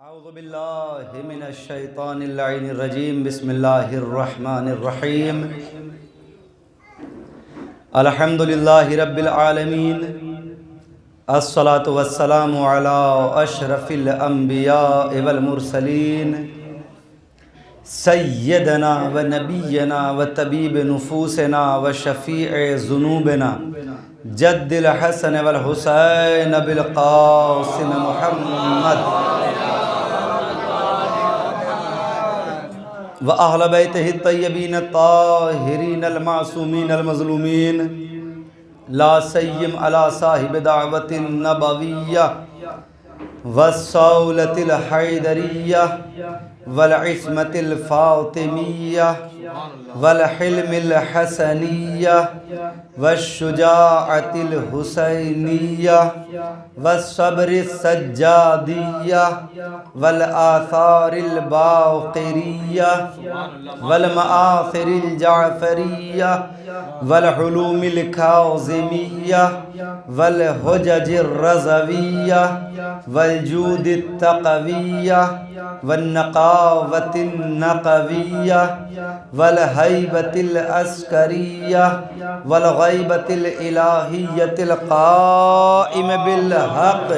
اعوذ باللہ من الشیطان اللعین الرجیم بسم اللہ الرحمن الرحیم الحمدللہ رب العالمین الصلاة والسلام علی اشرف الانبیاء والمرسلین سیدنا و نبینا و طبیب نفوسنا و شفیع ذنوبنا جد الحسن والحسین بالقاسم محمد وأهل بيته الطيبين الطاهرين المعصومين المظلومين لا سيم على صاحب دعوة النبوية والصولة الحيدرية والعصمة الفاطمية والحلم الحسنية والشجاعة الحسينية والصبر السجادية والآثار الباقرية والمآثر الجعفرية والحلوم الكاظمية والحجج الرضوية والجود التقوية والنقاوة النقوية والهيبة العسكرية والغيبة الإلهية القائم بالحق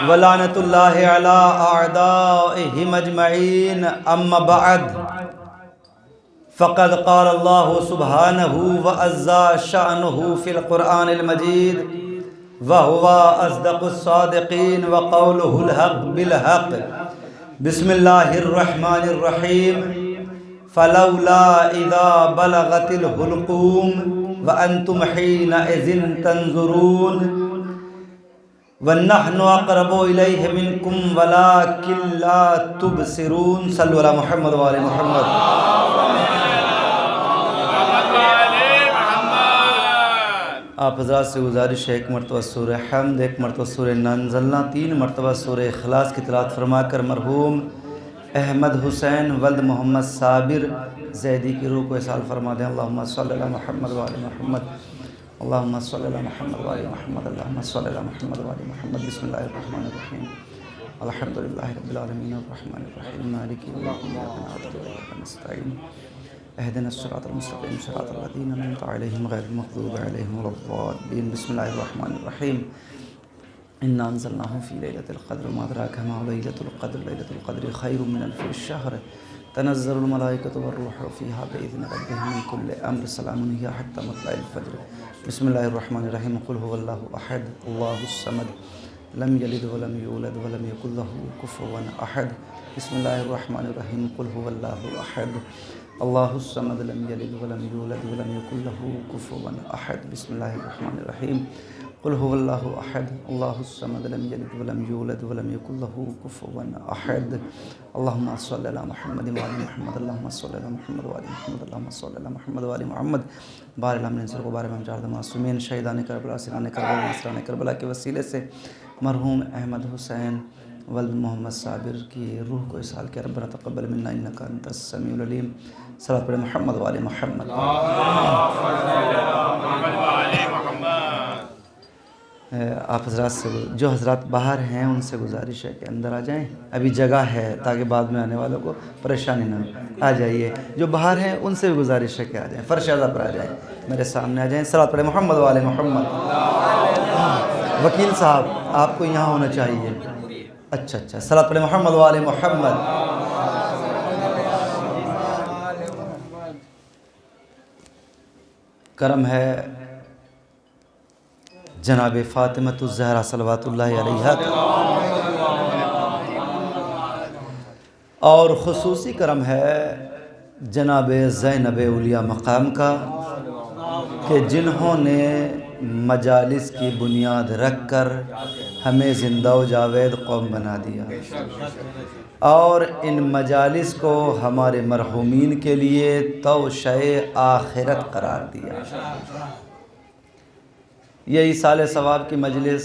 ولعنة الله على أعدائهم أجمعين أما بعد فقد قال الله سبحانه وعز شأنه في القرآن المجيد وهو أصدق الصادقين وقوله الحق بالحق بسم الله الرحمن الرحيم فلولا إذا بلغت الحلقوم وأنتم حينئذ تنظرون ونحن أقرب إليه منكم ولكن لا تبصرون صلوا على محمد وآل محمد آپ حضرات سے گزارش ہے ایک مرتبہ سورہ حمد، ایک مرتبہ سورہ انزلنا، 3 مرتبہ سورہ اخلاص کی تلاوت فرما کر مرحوم احمد حسین ولد محمد صابر زیدی کی روح کو اصال فرما دیں۔ اللہم صلی علی محمد وآل محمد، اللہم صلی علی محمد وآل محمد، اللہم صلی علی محمد وآل محمد۔ بسم اللہ الرحمن الرحیم الحمدللہ رب العالمین الرحمن الرحیم مالک یوم الدین ایاک نعبد و ایاک نستعین اهدنا الصراط المستقيم صراط الذين أنعمت عليهم غير المغضوب عليهم ولا الضالين بسم الله الرحمن الرحيم إنا أنزلناه في ليلة القدر وما أدراك ما ليلة القدر ليلة القدر خير من ألف الشهر تنزل الملائكة والروح فيها بإذن ربهم من كل أمر سلام هي حتى مطلع الفجر بسم الله الرحمن الرحيم قل هو الله أحد الله الصمد لم يلد ولم يولد ولم يكن له كفوا أحد بسم الله الرحمن الرحيم قل هو الله أحد الله الصمد لم يلد ولم يولد ولم يكن له كفوا أحد بسم الله الرحمن الرحيم قل هو الله أحد الله الصمد لم يلد ولم يولد ولم يكن له كفوا أحد اللهم صل على محمد وآل محمد اللهم صل على محمد وآل محمد اللهم صل على محمد وآل محمد بارک اللہ من سر بارک ہم جارد معصومین شہیدان کربلا سران کربلا نصران کربلا کے وسیلے سے مرحوم احمد حسین ولد محمد صابر کی روح کو اصال کے ربنا تقبل منا انک انت السمیع العلیم صلوات پڑھیں محمد وآل محمد۔ آپ حضرات سے جو حضرات باہر ہیں ان سے گزارش ہے کہ اندر آ جائیں، ابھی جگہ ہے تاکہ بعد میں آنے والوں کو پریشانی نہ ہو، آ جائیے۔ جو باہر ہیں ان سے بھی گزارش ہے کہ آ جائیں، فرش اعلیٰ پر آ جائیں، میرے سامنے آ جائیں۔ صلوات پڑھیں محمد وآل محمد۔ وکیل صاحب آپ کو یہاں ہونا چاہیے۔ اچھا صلوات پڑھیں محمد وآل محمد۔ کرم ہے جناب فاطمۃ الزہرا صلوات اللہ علیہا کا، اور خصوصی کرم ہے جناب زینب اولیاء مقام کا کہ جنہوں نے مجالس کی بنیاد رکھ کر ہمیں زندہ و جاوید قوم بنا دیا، اور ان مجالس کو ہمارے مرحومین کے لیے توشہ آخرت قرار دیا۔ یہ ایصال ثواب کی مجلس،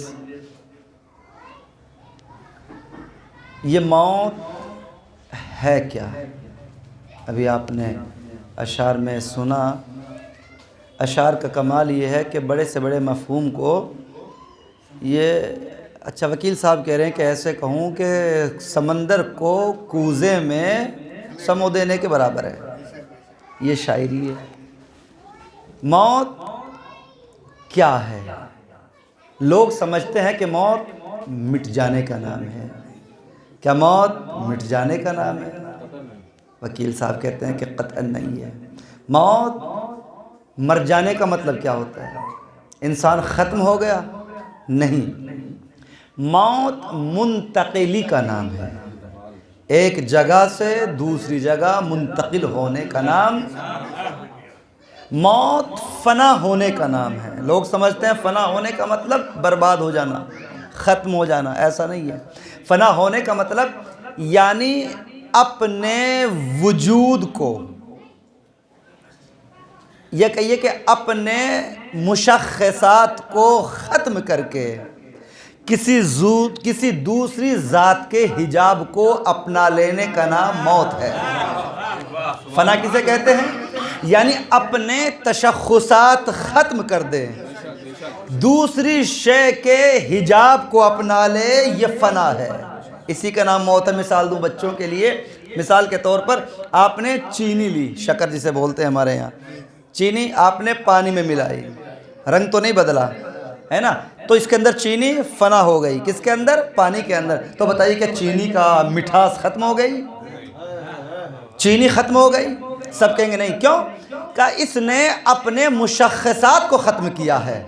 یہ موت ہے کیا؟ ابھی آپ نے اشعار میں سنا اشعار کا کمال یہ ہے کہ بڑے سے بڑے مفہوم کو یہ اچھا وکیل صاحب کہہ رہے ہیں کہ ایسے کہوں کہ سمندر کو کوزے میں سمو دینے کے برابر ہے، یہ شاعری ہے۔ موت کیا ہے؟ لوگ سمجھتے ہیں کہ موت مٹ جانے کا نام ہے۔ کیا موت مٹ جانے کا نام ہے؟ وکیل صاحب کہتے ہیں کہ قطعاً نہیں ہے۔ موت مر جانے کا مطلب کیا ہوتا ہے؟ انسان ختم ہو گیا؟ نہیں، موت منتقلی کا نام ہے، ایک جگہ سے دوسری جگہ منتقل ہونے کا نام۔ موت فنا ہونے کا نام ہے۔ لوگ سمجھتے ہیں فنا ہونے کا مطلب برباد ہو جانا، ختم ہو جانا، ایسا نہیں ہے۔ فنا ہونے کا مطلب یعنی اپنے وجود کو، یہ کہیے کہ اپنے مشخصات کو ختم کر کے کسی دوسری ذات کے حجاب کو اپنا لینے کا نام موت ہے۔ فنا کسے کہتے ہیں؟ یعنی اپنے تشخصات ختم کر دے، دوسری شے کے حجاب کو اپنا لے، یہ فنا ہے، اسی کا نام موت ہے۔ مثال دوں بچوں کے لیے، مثال کے طور پر آپ نے چینی لی، شکر جسے بولتے ہیں ہمارے یہاں، چینی آپ نے پانی میں ملائی، رنگ تو نہیں بدلا ہے نا، تو اس کے اندر چینی فنا ہو گئی، کس کے اندر؟ پانی کے اندر۔ تو بتائیے کہ چینی کا مٹھاس ختم ہو گئی؟ چینی ختم ہو گئی؟ سب کہیں گے نہیں، کیوں؟ کہ اس نے اپنے مشخصات کو ختم کیا ہے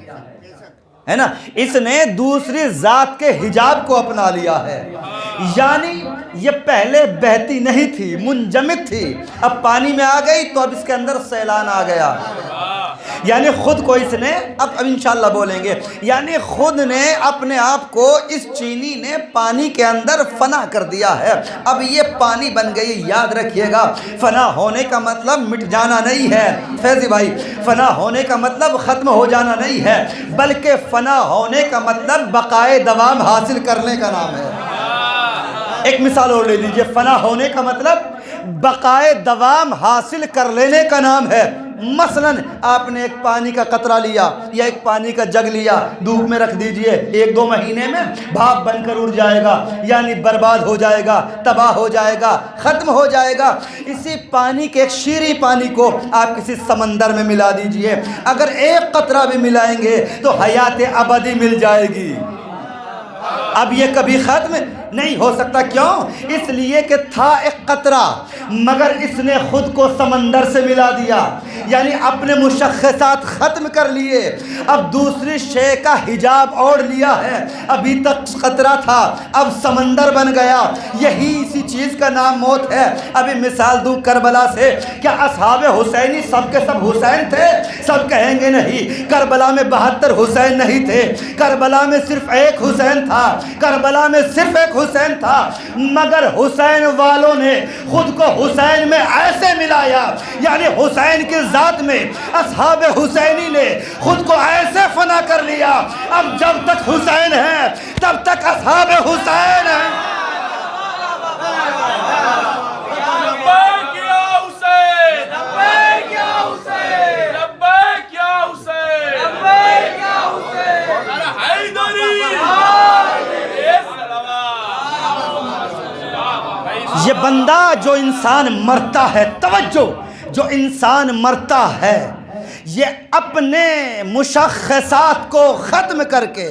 نا، اس نے دوسری ذات کے حجاب کو اپنا لیا ہے۔ یعنی یہ پہلے بہتی نہیں تھی، منجمد تھی، اب پانی میں آ گئی تو اب اس کے اندر سیلان آ گیا۔ یعنی خود کو اس نے اب انشاءاللہ بولیں گے، یعنی خود نے اپنے آپ کو، اس چینی نے پانی کے اندر فنا کر دیا ہے، اب یہ پانی بن گئی۔ یاد رکھیے گا، فنا ہونے کا مطلب مٹ جانا نہیں ہے فیضی بھائی، فنا ہونے کا مطلب ختم ہو جانا نہیں ہے، بلکہ فنا ہونے کا مطلب بقائے دوام حاصل کرنے کا نام ہے۔ ایک مثال اور لے لیجئے، فنا ہونے کا مطلب بقائے دوام حاصل کر لینے کا نام ہے۔ مثلا آپ نے ایک پانی کا قطرہ لیا یا ایک پانی کا جگ لیا، دھوپ میں رکھ دیجئے، 1-2 مہینے میں بھاپ بن کر اڑ جائے گا، یعنی برباد ہو جائے گا، تباہ ہو جائے گا، ختم ہو جائے گا۔ اسی پانی کے، ایک شیریں پانی کو آپ کسی سمندر میں ملا دیجئے، اگر ایک قطرہ بھی ملائیں گے تو حیات ابدی مل جائے گی، اب یہ کبھی ختم نہیں ہو سکتا۔ کیوں؟ اس لیے کہ تھا ایک قطرہ، مگر اس نے خود کو سمندر سے ملا دیا، یعنی اپنے مشخصات ختم کر لیے، اب دوسری شے کا حجاب اوڑھ لیا ہے۔ ابھی تک قطرہ تھا، اب سمندر بن گیا، یہی اسی چیز کا نام موت ہے۔ ابھی مثال دوں کربلا سے، کیا اصحاب حسینی سب کے سب حسین تھے؟ سب کہیں گے نہیں، کربلا میں 72 حسین نہیں تھے، کربلا میں صرف ایک حسین تھا، کربلا میں صرف ایک حسین تھا، مگر حسین والوں نے خود کو حسین میں ایسے ملایا، یعنی حسین کی ذات میں اصحاب حسینی نے خود کو ایسے فنا کر لیا، اب جب تک حسین ہے تب تک اصحاب حسین ہیں۔ یہ بندہ جو انسان مرتا ہے، توجہ، جو انسان مرتا ہے یہ اپنے مشخصات کو ختم کر کے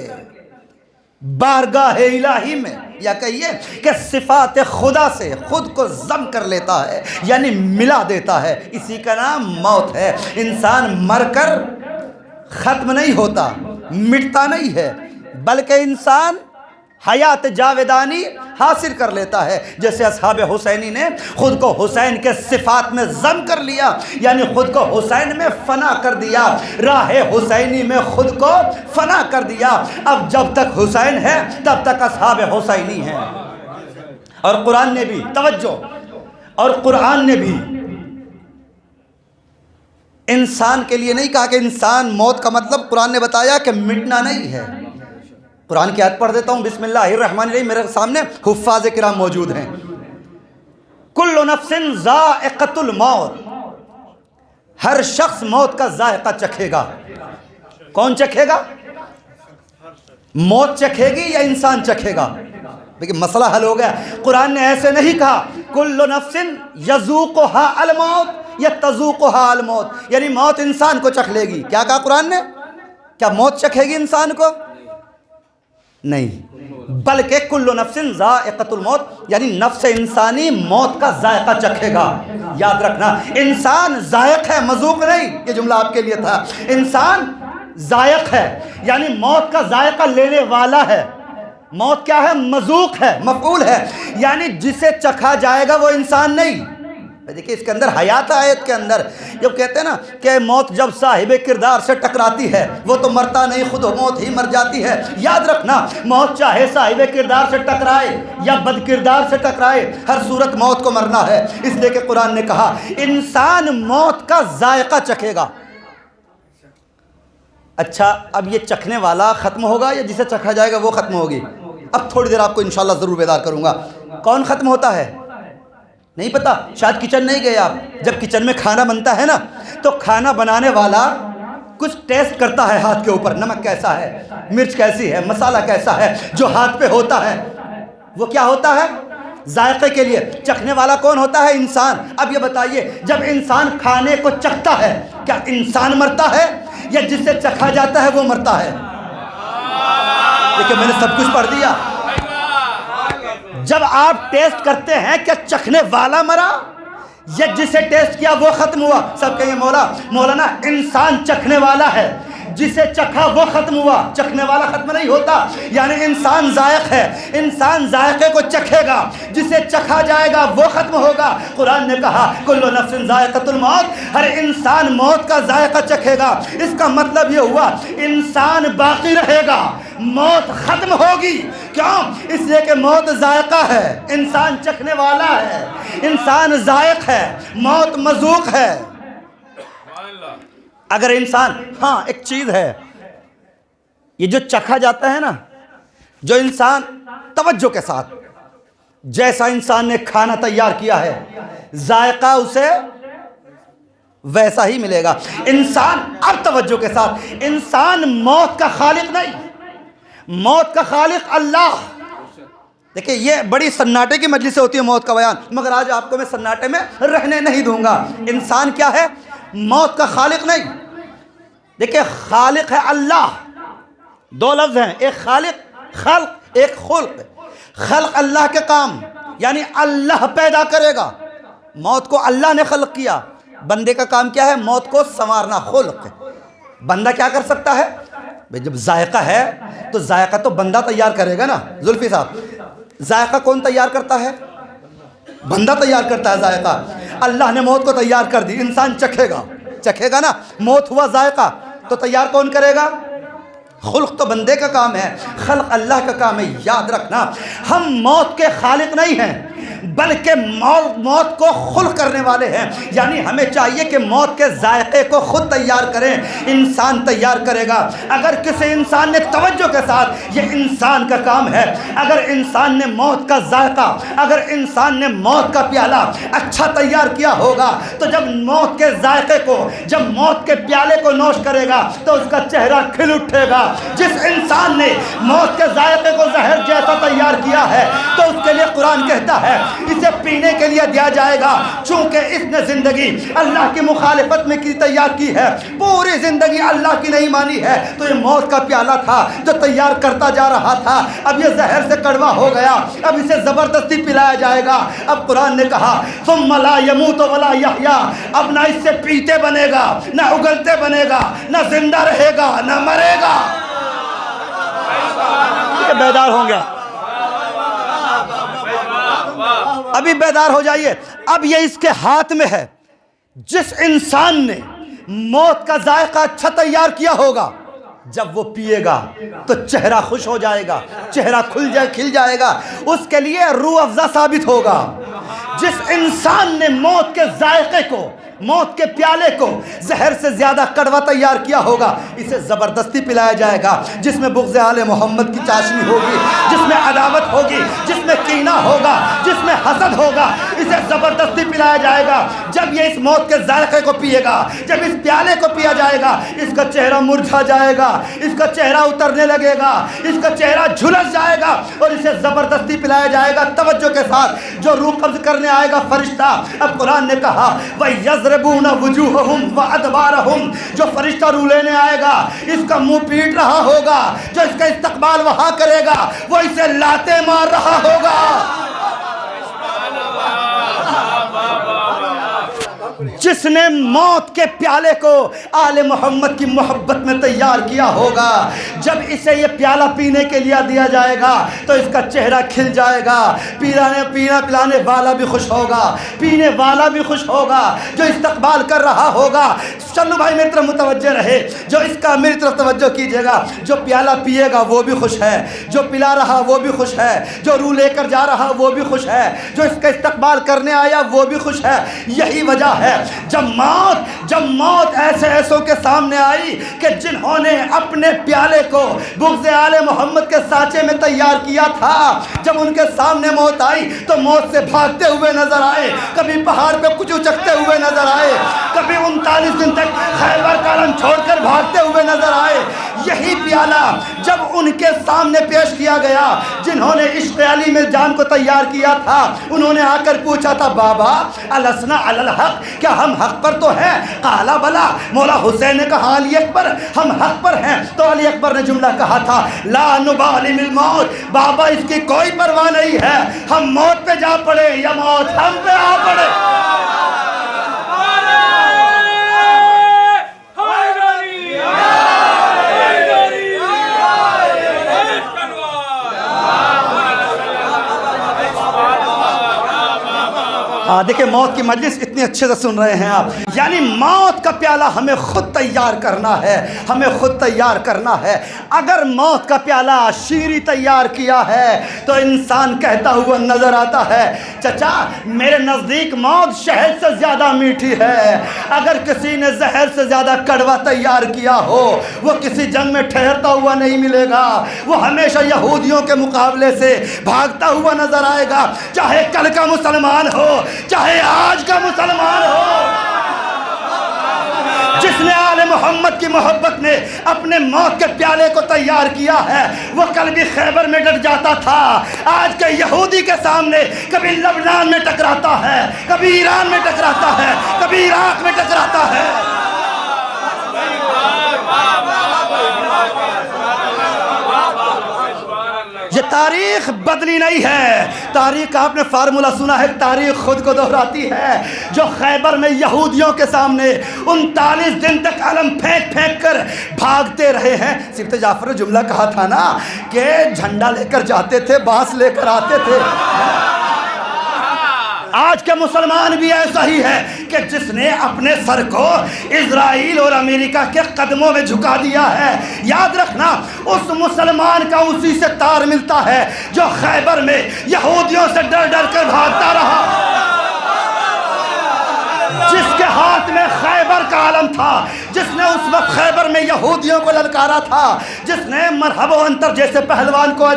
بارگاہ الہی میں، یا کہیے کہ صفات خدا سے خود کو ضم کر لیتا ہے، یعنی ملا دیتا ہے، اسی کا نام موت ہے۔ انسان مر کر ختم نہیں ہوتا، مٹتا نہیں ہے، بلکہ انسان حیات جاودانی حاصل کر لیتا ہے، جیسے اصحاب حسینی نے خود کو حسین کے صفات میں ضم کر لیا، یعنی خود کو حسین میں فنا کر دیا، راہ حسینی میں خود کو فنا کر دیا۔ اب جب تک حسین ہے تب تک اصحاب حسینی ہیں۔ اور قرآن نے بھی، توجہ، اور قرآن نے بھی انسان کے لیے نہیں کہا کہ انسان موت کا مطلب، قرآن نے بتایا کہ مٹنا نہیں ہے۔ قرآن کی آیت پڑھ دیتا ہوں، بسم اللہ الرحمن الرحیم، میرے سامنے حفاظ کرام موجود ہیں۔ کل نفس ذائقۃ الموت، ہر شخص موت کا ذائقہ چکھے گا۔ کون چکھے گا؟ موت چکھے گی یا انسان چکھے گا؟ لیکن مسئلہ حل ہو گیا۔ قرآن نے ایسے نہیں کہا کل نفس یذوقها الموت یا تذوقها الموت، یعنی موت انسان کو چکھ لے گی۔ کیا کہا قرآن نے؟ کیا موت چکھے گی انسان کو؟ نہیں، بلکہ کل نفس ذائقۃ الموت، یعنی نفس انسانی موت کا ذائقہ چکھے گا۔ یاد رکھنا، انسان ذائق ہے، مذوق نہیں۔ یہ جملہ آپ کے لیے تھا۔ انسان ذائق ہے، یعنی موت کا ذائقہ لینے والا ہے۔ موت کیا ہے؟ مذوق ہے، مفعول ہے، یعنی جسے چکھا جائے گا وہ انسان نہیں۔ دیکھیں اس کے اندر حیات ہے۔ آیت کے اندر جب کہتے ہیں نا کہ موت جب صاحب کردار سے ٹکراتی ہے وہ تو مرتا نہیں، خود موت ہی مر جاتی ہے۔ یاد رکھنا، موت چاہے صاحب کردار سے ٹکرائے یا بد کردار سے ٹکرائے، ہر صورت موت کو مرنا ہے۔ اس لیے کہ قرآن نے کہا انسان موت کا ذائقہ چکھے گا۔ اچھا، اب یہ چکھنے والا ختم ہوگا یا جسے چکھا جائے گا وہ ختم ہوگی؟ اب تھوڑی دیر آپ کو انشاءاللہ ضرور بیدار کروں گا۔ کون ختم ہوتا ہے؟ نہیں پتا، شاید کچن نہیں گئے آپ۔ جب کچن میں کھانا بنتا ہے نا تو کھانا بنانے والا کچھ ٹیسٹ کرتا ہے ہاتھ کے اوپر، نمک کیسا ہے، مرچ کیسی ہے، مسالہ کیسا ہے۔ جو ہاتھ پہ ہوتا ہے وہ کیا ہوتا ہے؟ ذائقے کے لیے۔ چکھنے والا کون ہوتا ہے؟ انسان۔ اب یہ بتائیے، جب انسان کھانے کو چکھتا ہے کیا انسان مرتا ہے یا جس سے چکھا جاتا ہے وہ مرتا ہے؟ دیکھیں میں نے سب کچھ پڑھ دیا۔ جب آپ ٹیسٹ کرتے ہیں کیا چکھنے والا مرا یا جسے ٹیسٹ کیا وہ ختم ہوا؟ سب کہیں مولانا انسان چکھنے والا ہے، جسے چکھا وہ ختم ہوا، چکھنے والا ختم نہیں ہوتا۔ یعنی انسان ذائق ہے، انسان ذائقے کو چکھے گا، جسے چکھا جائے گا وہ ختم ہوگا۔ قرآن نے کہا کل نفس ذائقۃ الموت، ہر انسان موت کا ذائقہ چکھے گا۔ اس کا مطلب یہ ہوا انسان باقی رہے گا، موت ختم ہوگی۔ کیوں؟ اس لیے کہ موت ذائقہ ہے، انسان چکھنے والا ہے، انسان ذائق ہے، موت مذوق ہے۔ اگر انسان، ہاں ایک چیز ہے، یہ جو چکھا جاتا ہے نا، جو انسان توجہ کے ساتھ، جیسا انسان نے کھانا تیار کیا ہے ذائقہ اسے ویسا ہی ملے گا۔ انسان، اب توجہ کے ساتھ، انسان موت کا خالق نہیں، موت کا خالق اللہ۔ دیکھیں یہ بڑی سناٹے کی مجلس سے ہوتی ہے موت کا بیان، مگر آج آپ کو میں سناٹے میں رہنے نہیں دوں گا۔ انسان کیا ہے؟ موت کا خالق نہیں۔ دیکھیں خالق ہے اللہ، دو لفظ ہیں، ایک خالق، خلق، ایک خلق۔ خلق اللہ کے کام، یعنی اللہ پیدا کرے گا۔ موت کو اللہ نے خلق کیا، بندے کا کام کیا ہے؟ موت کو سنوارنا، خلق۔ بندہ کیا کر سکتا ہے؟ جب ذائقہ ہے تو ذائقہ تو بندہ تیار کرے گا نا۔ زلفی صاحب، ذائقہ کون تیار کرتا ہے؟ بندہ تیار کرتا ہے ذائقہ۔ اللہ نے موت کو تیار کر دی، انسان چکھے گا، چکھے گا نا۔ موت ہوا ذائقہ تو تیار کون کرے گا؟ خلق تو بندے کا کام ہے، خلق اللہ کا کام ہے۔ یاد رکھنا، ہم موت کے خالق نہیں ہیں بلکہ موت کو خلق کرنے والے ہیں۔ یعنی ہمیں چاہیے کہ موت کے ذائقے کو خود تیار کریں، انسان تیار کرے گا۔ اگر کسی انسان نے توجہ کے ساتھ، یہ انسان کا کام ہے، اگر انسان نے موت کا ذائقہ، اگر انسان نے موت کا پیالہ اچھا تیار کیا ہوگا تو جب موت کے ذائقے کو، جب موت کے پیالے کو نوش کرے گا تو اس کا چہرہ کھل اٹھے گا۔ جس انسان نے موت کے ذائقے کو زہر جیسا تیار کیا ہے تو اس کے لیے قرآن کہتا ہے اسے پینے کے لیے دیا جائے گا، چونکہ اس نے زندگی اللہ کی مخالفت میں کی تیار کی ہے، پوری زندگی اللہ کی نہیں مانی ہے، تو یہ موت کا پیالہ تھا جو تیار کرتا جا رہا تھا، اب یہ زہر سے کڑوا ہو گیا، اب اسے زبردستی پلایا جائے گا۔ اب قرآن نے کہا ثم لا يموت ولا يحيى، اب نہ اس سے پیتے بنے گا، نہ اگلتے بنے گا، نہ زندہ رہے گا، نہ مرے گا۔ یہ بیدار ہوں گے، ابھی بیدار ہو جائیے۔ اب یہ اس کے ہاتھ میں ہے۔ جس انسان نے موت کا ذائقہ اچھا تیار کیا ہوگا، جب وہ پیے گا تو چہرہ خوش ہو جائے گا، چہرہ کھل جائے گا، اس کے لیے روح افزا ثابت ہوگا۔ جس انسان نے موت کے ذائقے کو، موت کے پیالے کو زہر سے زیادہ کڑوا تیار کیا ہوگا، اسے زبردستی پلایا جائے گا، جس میں بغض آل محمد کی چاشنی ہوگی، جس جس میں عداوت ہوگی، جس میں کینہ ہوگا، جس میں حسد ہوگا، اسے زبردستی پلایا جائے گا۔ جب یہ اس موت کے ذائقے کو پیے گا، جب اس پیالے کو پیا جائے گا، اس کا چہرہ مرجھا جائے گا، اس کا چہرہ اترنے لگے گا، اس کا چہرہ جھلس جائے گا، اور اسے زبردستی پلایا جائے گا توجہ کے ساتھ۔ جو روح قبض کرنے آئے گا فرشتہ، اب قرآن نے کہا وَيَضْرِبُونَ وُجُوهَهُمْ وَأَدْبَارَهُمْ، جو فرشتہ روح لینے آئے گا اس کا منہ پیٹ رہا ہوگا، جو اس کا استقبال وہاں کرے گا وہ اسے لاتے مار رہا ہوگا۔ جس نے موت کے پیالے کو آل محمد کی محبت میں تیار کیا ہوگا، جب اسے یہ پیالہ پینے کے لیے دیا جائے گا تو اس کا چہرہ کھل جائے گا، پینا پلانے والا بھی خوش ہوگا، پینے والا بھی خوش ہوگا، جو استقبال کر رہا ہوگا۔ چلو بھائی میری طرف متوجہ رہے، جو اس کا میری طرف توجہ کیجئے گا، جو پیالہ پیے گا وہ بھی خوش ہے، جو پلا رہا وہ بھی خوش ہے، جو روح لے کر جا رہا وہ بھی خوش ہے، جو اس کا استقبال کرنے آیا وہ بھی خوش ہے۔ یہی وجہ ہے جب موت ایسے ایسوں کے سامنے آئی کہ جنہوں نے اپنے پیالے کو بغض آل محمد کے سانچے میں تیار کیا تھا، جب ان کے سامنے موت آئی تو موت سے بھاگتے ہوئے نظر آئے، کبھی پہاڑ پہ کچھ اچکتے ہوئے نظر آئے، کبھی 39 دن تک خیبر کا رن چھوڑ کر بھاگتے ہوئے نظر آئے۔ یہی پیالہ جب ان کے سامنے پیش کیا گیا، جنہوں نے عشق علی میں جان کو تیار کیا تھا، انہوں نے آ کر پوچھا تھا بابا السنا علی الحق، کیا ہم حق پر تو ہیں؟ قالا بلا، مولا حسین نے کہا علی اکبر ہم حق پر ہیں۔ تو علی اکبر نے جملہ کہا تھا لا نبالی بالموت، بابا اس کی کوئی پرواہ نہیں ہے، ہم موت پہ جا پڑے یا موت ہم پہ آ پڑے۔ دیکھیں موت کی مجلس اتنی اچھے سے سن رہے ہیں آپ، یعنی موت کا پیالہ ہمیں خود تیار کرنا ہے، ہمیں خود تیار کرنا ہے۔ اگر موت کا پیالہ شیری تیار کیا ہے تو انسان کہتا ہوا نظر آتا ہے چچا میرے نزدیک موت شہد سے زیادہ میٹھی ہے۔ اگر کسی نے زہر سے زیادہ کڑوا تیار کیا ہو وہ کسی جنگ میں ٹھہرتا ہوا نہیں ملے گا، وہ ہمیشہ یہودیوں کے مقابلے سے بھاگتا ہوا نظر آئے گا، چاہے کل کا مسلمان ہو چاہے آج کا مسلمان ہو۔ جس نے آل محمد کی محبت میں اپنے موت کے پیالے کو تیار کیا ہے وہ کل بھی خیبر میں ڈٹ جاتا تھا، آج کے یہودی کے سامنے کبھی لبنان میں ٹکراتا ہے، کبھی ایران میں ٹکراتا ہے، کبھی عراق میں ٹکراتا ہے۔ یہ تاریخ بدلی نہیں ہے، تاریخ کا آپ نے فارمولہ سنا ہے، تاریخ خود کو دہراتی ہے۔ جو خیبر میں یہودیوں کے سامنے 39 دن تک علم پھینک پھینک کر بھاگتے رہے ہیں، سبت جعفر نے جملہ کہا تھا نا کہ جھنڈا لے کر جاتے تھے بانس لے کر آتے تھے۔ آج کے مسلمان بھی ایسا ہی ہے کہ جس نے اپنے سر کو اسرائیل اور امریکہ کے قدموں میں جھکا دیا ہے، یاد رکھنا اس مسلمان کا اسی سے تار ملتا ہے جو خیبر میں یہودیوں سے ڈر ڈر کر بھاگتا رہا، جس کے ہاتھ میں خیبر کا علم تھا، جس نے اس وقت خیبر میں یہودیوں کو للکارا تھا، جس نے مرحب و انتر جیسے پہلوان کو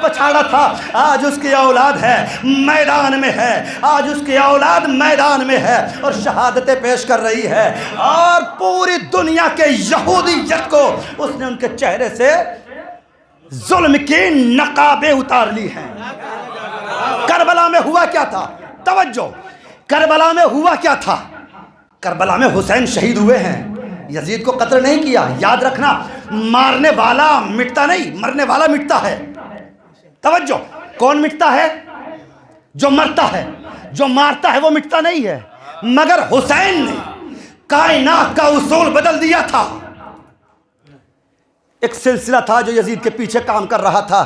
پچھاڑا تھا، آج اس کی اولاد ہے میدان میں ہے، آج اس کی اولاد میدان میں ہے اور شہادتیں پیش کر رہی ہے، اور پوری دنیا کے یہودیت کو اس نے ان کے چہرے سے ظلم کی نقابیں اتار لی ہیں۔ کربلا میں ہوا کیا تھا؟ توجہ، کربلا میں ہوا کیا تھا؟ کربلا میں حسین شہید ہوئے ہیں، یزید کو قتل نہیں کیا۔ یاد رکھنا مارنے والا مٹتا نہیں، مرنے والا مٹتا ہے۔ توجہ، کون مٹتا ہے؟ جو مرتا ہے، جو مارتا ہے وہ مٹتا نہیں ہے، مگر حسین نے کائنات کا اصول بدل دیا تھا۔ ایک سلسلہ تھا جو یزید کے پیچھے کام کر رہا تھا،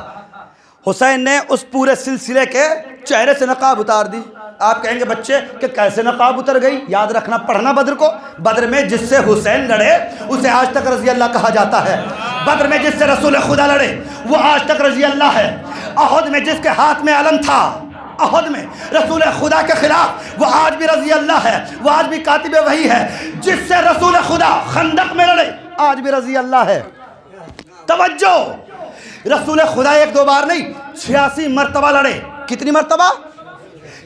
حسین نے اس پورے سلسلے کے چہرے سے نقاب اتار دی۔ آپ کہیں گے بچے کہ کیسے نقاب اتر گئی؟ یاد رکھنا، پڑھنا بدر کو، بدر میں جس سے حسین لڑے اسے آج تک رضی اللہ کہا جاتا ہے، بدر میں جس سے رسول خدا لڑے وہ آج تک رضی اللہ ہے، احد میں جس کے ہاتھ میں علم تھا، احد میں رسول خدا کے خلاف وہ آج بھی رضی اللہ ہے، وہ آج بھی کاتب وحی ہے، جس سے رسول خدا خندق میں لڑے آج بھی رضی اللہ ہے۔ توجہ، رسول خدا ایک دو بار نہیں 86 مرتبہ لڑے. کتنی مرتبہ؟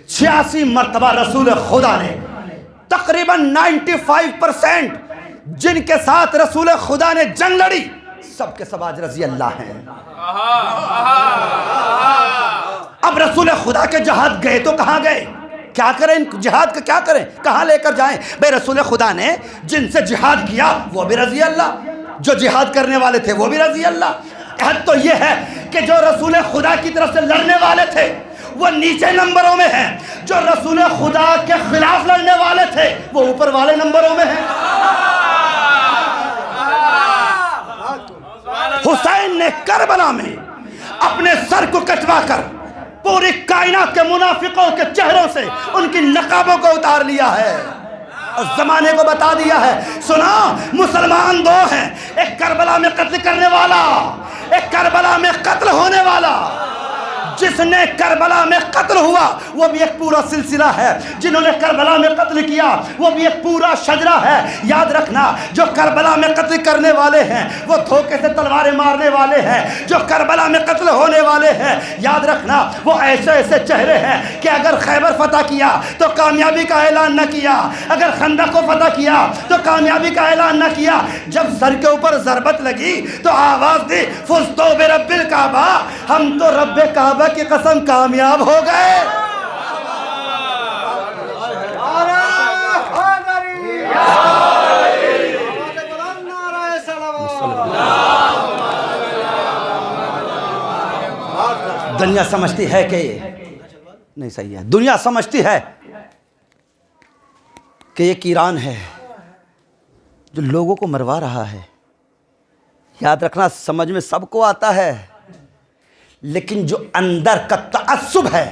86 مرتبہ رسول خدا نے. تقریباً 95% جن کے ساتھ رسول خدا نے جنگ لڑی سب کے سب آج رضی اللہ ہیں. اب رسول خدا کے جہاد گئے تو کہاں گئے؟ کیا کریں؟ جہاد کا کیا کریں؟ کہاں لے کر جائیں؟ بھئی رسول خدا نے جن سے جہاد کیا وہ بھی رضی اللہ، جو جہاد کرنے والے تھے وہ بھی رضی اللہ. حد تو یہ ہے کہ جو رسول خدا کی طرف سے لڑنے والے تھے وہ نیچے نمبروں میں ہیں، جو رسول خدا کے خلاف لڑنے والے تھے وہ اوپر والے نمبروں میں ہیں. حسین نے کربلا میں اپنے سر کو کٹوا کر پوری کائنات کے منافقوں کے چہروں سے ان کی نقابوں کو اتار لیا ہے اور زمانے کو بتا دیا ہے. سنا، مسلمان دو ہیں، ایک کربلا میں قتل کرنے والا، ایک کربلا میں قتل ہونے والا. جس نے کربلا میں قتل ہوا وہ بھی ایک پورا سلسلہ ہے، جنہوں نے کربلا میں قتل کیا وہ بھی ایک پورا شجرہ ہے. یاد رکھنا، جو کربلا میں قتل کرنے والے ہیں وہ دھوکے سے تلواریں مارنے والے ہیں. جو کربلا میں قتل ہونے والے ہیں یاد رکھنا وہ ایسے ایسے چہرے ہیں کہ اگر خیبر فتح کیا تو کامیابی کا اعلان نہ کیا، اگر خندق کو فتح کیا تو کامیابی کا اعلان نہ کیا. جب سر کے اوپر ضربت لگی تو آواز دی فزتو برب الکعبہ، ہم تو رب کعبہ کی قسم کامیاب ہو گئے. دنیا سمجھتی ہے کہ نہیں صحیح ہے، دنیا سمجھتی ہے کہ ایک ایران ہے جو لوگوں کو مروا رہا ہے. یاد رکھنا، سمجھ میں سب کو آتا ہے، لیکن جو اندر کا تعصب ہے،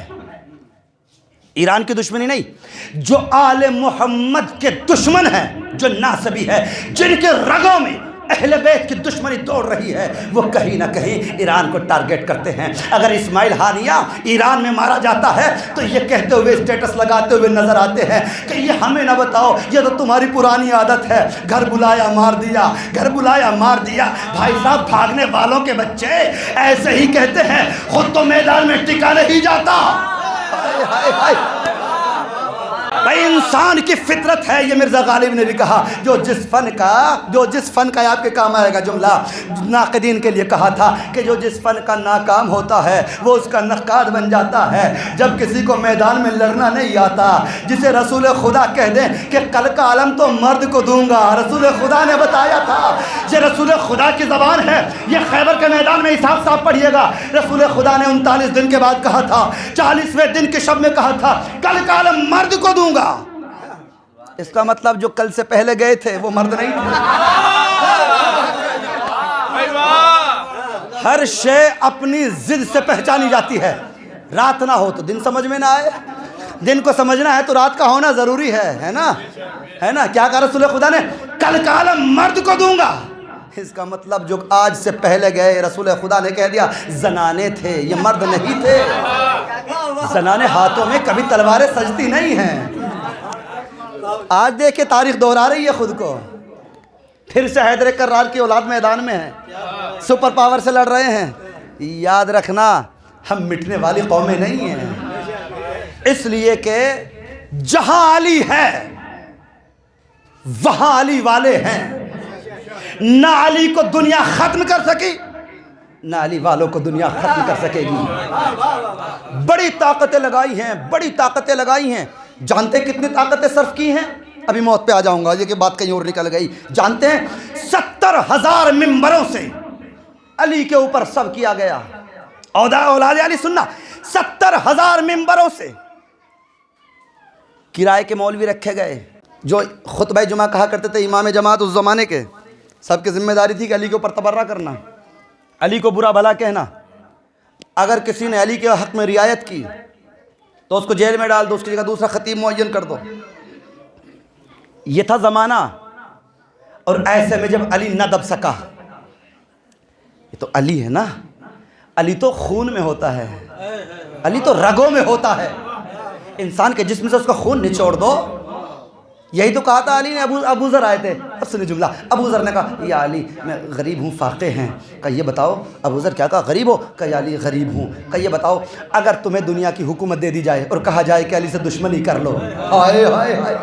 ایران کی دشمنی نہیں، جو آل محمد کے دشمن ہیں، جو ناسبی ہے، جن کے رگوں میں اہل بیت کی دشمنی دوڑ رہی ہے، وہ کہیں نہ کہیں ایران کو ٹارگٹ کرتے ہیں. اگر اسماعیل ہانیہ ایران میں مارا جاتا ہے تو یہ کہتے ہوئے اسٹیٹس لگاتے ہوئے نظر آتے ہیں کہ یہ ہمیں نہ بتاؤ، یہ تو تمہاری پرانی عادت ہے، گھر بلایا مار دیا، گھر بلایا مار دیا. بھائی صاحب، بھاگنے والوں کے بچے ایسے ہی کہتے ہیں، خود تو میدان میں ٹکا نہیں جاتا. بھائی انسان کی فطرت ہے، یہ مرزا غالب نے بھی کہا، جو جس فن کا آپ کے کام آئے گا. جملہ ناقدین کے لیے کہا تھا کہ جو جس فن کا ناکام ہوتا ہے وہ اس کا نقاد بن جاتا ہے. جب کسی کو میدان میں لڑنا نہیں آتا، جسے رسول خدا کہہ دیں کہ کل کا عالم تو مرد کو دوں گا، رسول خدا نے بتایا تھا، یہ رسول خدا کی زبان ہے. یہ خیبر کے میدان میں حساب صاحب پڑھیے گا، رسول خدا نے 39 دن کے بعد کہا تھا، 40ویں دن کے شب میں کہا تھا کل کا عالم مرد کو دوں گا. اس کا مطلب جو کل سے پہلے گئے تھے وہ مرد نہیں تھے. ہر شے اپنی ضد سے پہچانی جاتی ہے. رات نہ ہو تو دن سمجھ میں نہ آئے، دن کو سمجھنا ہے تو رات کا ہونا ضروری ہے نا، ہے نا. کیا کہا رسول خدا نے؟ کل کا عالم مرد کو دوں گا. اس کا مطلب جو آج سے پہلے گئے رسول خدا نے کہہ دیا زنانے تھے، یہ مرد نہیں تھے. زنانے ہاتھوں میں کبھی تلواریں سجتی نہیں ہیں. آج دیکھیں تاریخ دہرا رہی ہے خود کو. پھر سے حیدر کرار کی اولاد میدان میں ہے، سپر پاور سے لڑ رہے ہیں. یاد رکھنا، ہم مٹنے والی قومیں نہیں ہیں. اس لیے کہ جہاں علی ہے وہاں علی والے ہیں. نہ علی کو دنیا ختم کر سکی، نہ علی والوں کو دنیا ختم کر سکے گی. بڑی طاقتیں لگائی ہیں، بڑی طاقتیں لگائی ہیں. جانتے ہیں کتنی طاقتیں صرف کی ہیں؟ ابھی موت پہ آ جاؤں گا، یہ کہ بات کہیں اور نکل گئی. جانتے ہیں 70,000 ممبروں سے علی کے اوپر سب کیا گیا. اولاد علی سننا، 70,000 ممبروں سے کرائے کے مولوی رکھے گئے جو خطبہ جمعہ کہا کرتے تھے. امام جماعت اس زمانے کے، سب کی ذمہ داری تھی کہ علی کے اوپر تبرہ کرنا، علی کو برا بھلا کہنا. اگر کسی نے علی کے حق میں رعایت کی تو اس کو جیل میں ڈال دو، اس کی جگہ دوسرا خطیب معین کر دو. یہ تھا زمانہ. اور ایسے میں جب علی نہ دب سکا، یہ تو علی ہے نا، علی تو خون میں ہوتا ہے، علی تو رگوں میں ہوتا ہے. انسان کے جسم سے اس کا خون نچوڑ دو یہی تو کہا تھا علی نے. ابو ذر آئے تھے. اب سنیں جملہ. ابو ذر نے کہا یا علی میں غریب ہوں, فاقے ہیں. کہا یہ بتاؤ. ابو ذر کیا کہا, غریب ہو؟ کہا یا علی غریب ہوں. کہا یہ بتاؤ اگر تمہیں دنیا کی حکومت دے دی جائے اور کہا جائے کہ علی سے دشمنی کر لو. ہائے ہائے ہائے,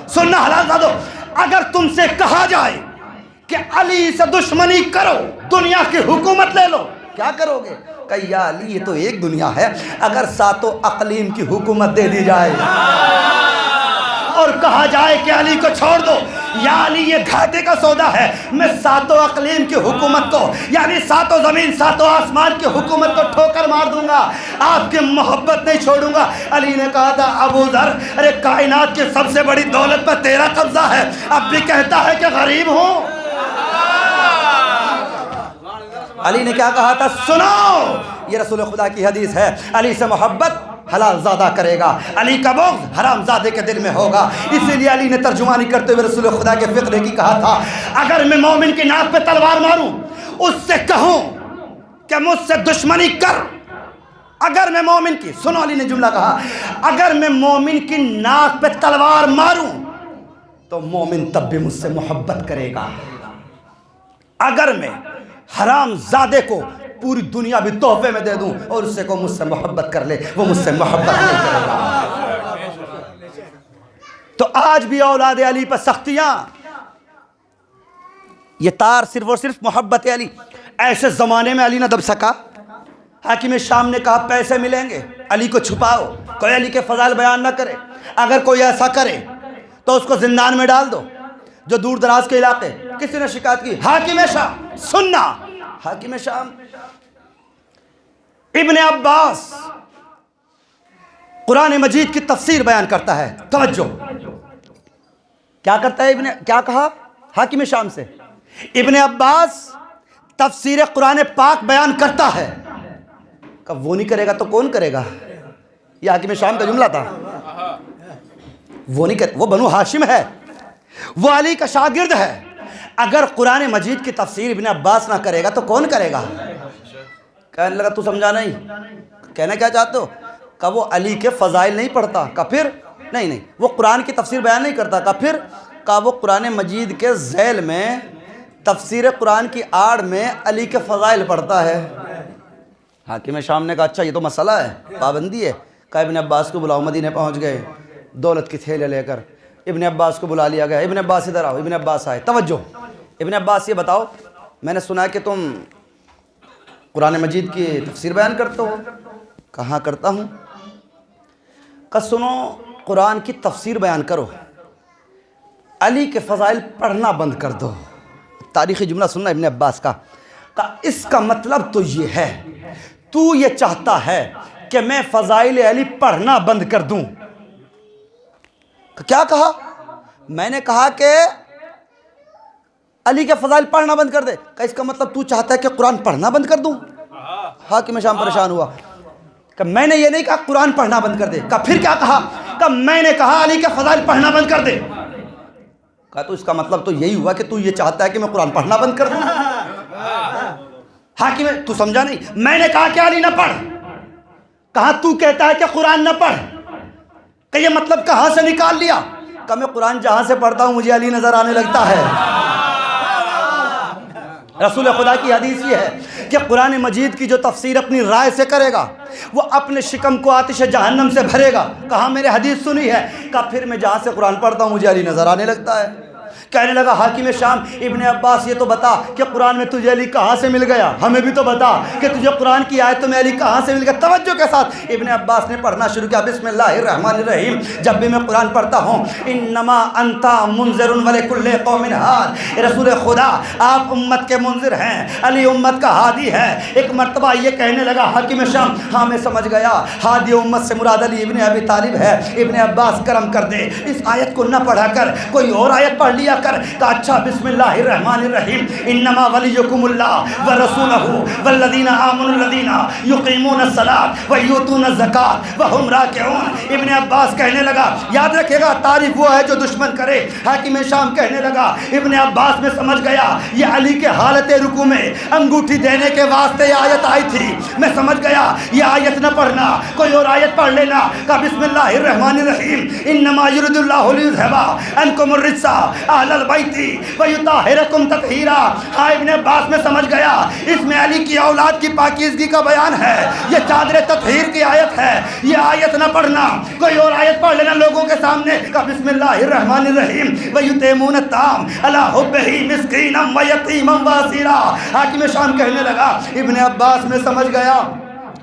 سننا حلال زادو, اگر تم سے کہا جائے کہ علی سے دشمنی کرو, دنیا کی حکومت لے لو, کیا کرو گے؟ کہ یا علی یہ تو ایک دنیا ہے, اگر ساتوں اقلیم کی حکومت دے دی جائے اور کہا جائے کہ علی کو چھوڑ دو, یا علی یہ گھاٹے کا سودا ہے, میں ساتوں اقلیم کی حکومت کو یعنی ساتوں زمین ساتوں آسمان کی حکومت کو ٹھوکر مار دوں گا, آپ کی محبت نہیں چھوڑوں گا. علی نے کہا تھا ابو ذر ارے کائنات کی سب سے بڑی دولت پر تیرا قبضہ ہے, اب بھی کہتا ہے کہ غریب ہوں. علی نے کیا کہا تھا سنو, یہ رسول خدا کی حدیث ہے, علی سے محبت حلال زادہ کرے گا, علی کا بغض حرام زادے کے دل میں ہوگا. اسی لیے علی نے ترجمانی کرتے ہوئے رسول خدا کے فقرے کی کہا تھا اگر میں مومن کی ناک پہ تلوار ماروں, اس سے کہوں کہ مجھ سے دشمنی کر, اگر میں مومن کی, سنو علی نے جملہ کہا, اگر میں مومن کی ناک پہ تلوار ماروں تو مومن تب بھی مجھ سے محبت کرے گا. اگر میں حرام زادے کو پوری دنیا بھی تحفے میں دے دوں اور اس سے کو مجھ سے محبت کر لے, وہ مجھ سے محبت نہیں کرے گا. تو آج بھی اولاد علی پر سختیاں, یہ تار صرف اور صرف محبت علی. ایسے زمانے میں علی نہ دب سکا. حاکم شام نے کہا پیسے ملیں گے, علی کو چھپاؤ, کوئی علی کے فضائل بیان نہ کرے, اگر کوئی ایسا کرے تو اس کو زندان میں ڈال دو. جو دور دراز کے علاقے, کسی نے شکایت کی, حاکم شام, سننا, حاکم شام ابن عباس قرآن مجید کی تفسیر بیان کرتا ہے. توجہ, کیا کرتا ہے کیا کہا حاکم شام سے؟ ابن عباس تفسیر قرآن پاک بیان کرتا ہے. کہ وہ نہیں کرے گا تو کون کرے گا؟ یہ حاکم شام کا جملہ تھا. وہ نہیں کرے, وہ بنو ہاشم ہے, وہ علی کا شاگرد ہے. اگر قرآن مجید کی تفسیر ابن عباس نہ کرے گا تو کون کرے گا؟ کہنے لگا تو سمجھا نہیں, کہنا کیا چاہتے ہو؟ کہ وہ علی کے فضائل نہیں پڑھتا. کہ پھر نہیں, وہ قرآن کی تفسیر بیان نہیں کرتا. کہ پھر کہ وہ قرآن مجید کے ذیل میں تفسیر قرآن کی آڑ میں علی کے فضائل پڑھتا ہے. حاکم شام نے کہا اچھا یہ تو مسئلہ ہے, پابندی ہے. کہ ابن عباس کو بلاؤ. مدینے پہنچ گئے دولت کی تھیلے لے کر, ابن عباس کو بلا لیا گیا. ابن عباس ادھر آؤ. ابن عباس آئے. توجہ, ابن عباس یہ بتاؤ, میں نے سنا کہ تم قرآن مجید کی تفسیر بیان کرتے ہو. کہاں کرتا ہوں. کہ سنو, قرآن کی تفسیر بیان کرو, علی کے فضائل پڑھنا بند کر دو. تاریخی جملہ سننا ابن عباس کا. کہ اس کا مطلب تو یہ ہے, تو یہ چاہتا ہے کہ میں فضائل علی پڑھنا بند کر دوں. کیا کہا؟ میں نے کہا کہ علی کے فضائل پڑھنا بند کر دے. کہ اس کا مطلب تو چاہتا ہے کہ قرآن پڑھنا بند کر دوں. حاکم شام پریشان ہوا. کہ میں نے یہ نہیں کہا قرآن پڑھنا بند کر دے. کہ پھر کیا کہا؟ کہ میں نے کہا علی کے فضائل پڑھنا بند کر دے. کہا تو اس کا مطلب تو یہی ہوا کہ تو یہ چاہتا ہے کہ میں قرآن پڑھنا بند کر دوں. حاکم تو سمجھا نہیں, میں نے کہا کہ علی نہ پڑھ. کہا تو کہتا ہے کہ قرآن نہ پڑھ. کہ یہ مطلب کہاں سے نکال لیا؟ کہ میں قرآن جہاں سے پڑھتا ہوں مجھے علی نظر آنے لگتا ہے. رسول خدا کی حدیث یہ ہے کہ قرآن مجید کی جو تفسیر اپنی رائے سے کرے گا وہ اپنے شکم کو آتش جہنم سے بھرے گا. کہاں میرے حدیث سنی ہے؟ کہ پھر میں جہاں سے قرآن پڑھتا ہوں مجھے علی نظر آنے لگتا ہے. کہنے لگا حاکم شام ابن عباس یہ تو بتا کہ قرآن میں تجھے علی کہاں سے مل گیا, ہمیں بھی تو بتا کہ تجھے قرآن کی آیتوں میں علی کہاں سے مل گیا. توجہ کے ساتھ ابن عباس نے پڑھنا شروع کیا, بسم اللہ الرحمن الرحیم. جب بھی میں قرآن پڑھتا ہوں انما انت منذر ولکل قوم ہاد, رسول خدا آپ امت کے منذر ہیں, علی امت کا ہادی ہے. ایک مرتبہ یہ کہنے لگا حاکم شام ہاں میں سمجھ گیا, ہادی امت سے مراد علی ابن ابی طالب ہے. ابن عباس کرم کر دے, اس آیت کو نہ پڑھا کر کوئی اور آیت پڑھ لیا کر کہا اچھا بسم اللہ الرحمن الرحیم انما ولیکم اللہ ورسولہ والذین آمنوا الذین یقیمون الصلاۃ ویؤتون الزکاۃ وہم راکعون۔ ابن عباس کہنے لگا یاد رکھے گا تعریف وہ ہے جو دشمن کرے۔ حاکم شام کہنے لگا ابن عباس میں سمجھ گیا یہ علی کے حالت رکوع میں انگوٹھی دینے کے واسطے یہ آیت آئی تھی، میں سمجھ گیا یہ آیت نہ پڑھنا کوئی اور آیت پڑھ لینا۔ کہا بسم اللہ الرحمن الرحیم انما یرید اللہ لیذھب عنکم الرجس اہل البیت ویطہرکم تطہیرا۔ ہاں ابن عباس میں سمجھ گیا اس میں علی کی اولاد کی پاکیزگی کا بیان ہے، یہ چادر تطہیر کی آیت ہے، یہ آیت نہ پڑھنا کوئی اور آیت پڑھ لینا لوگوں کے سامنے۔ کہا بسم اللہ الرحمن الرحیم ویطعمون الطعام علی حبہ مسکینا ویتیما واسیرا۔ حاکم شام کہنے لگا ابن عباس میں سمجھ گیا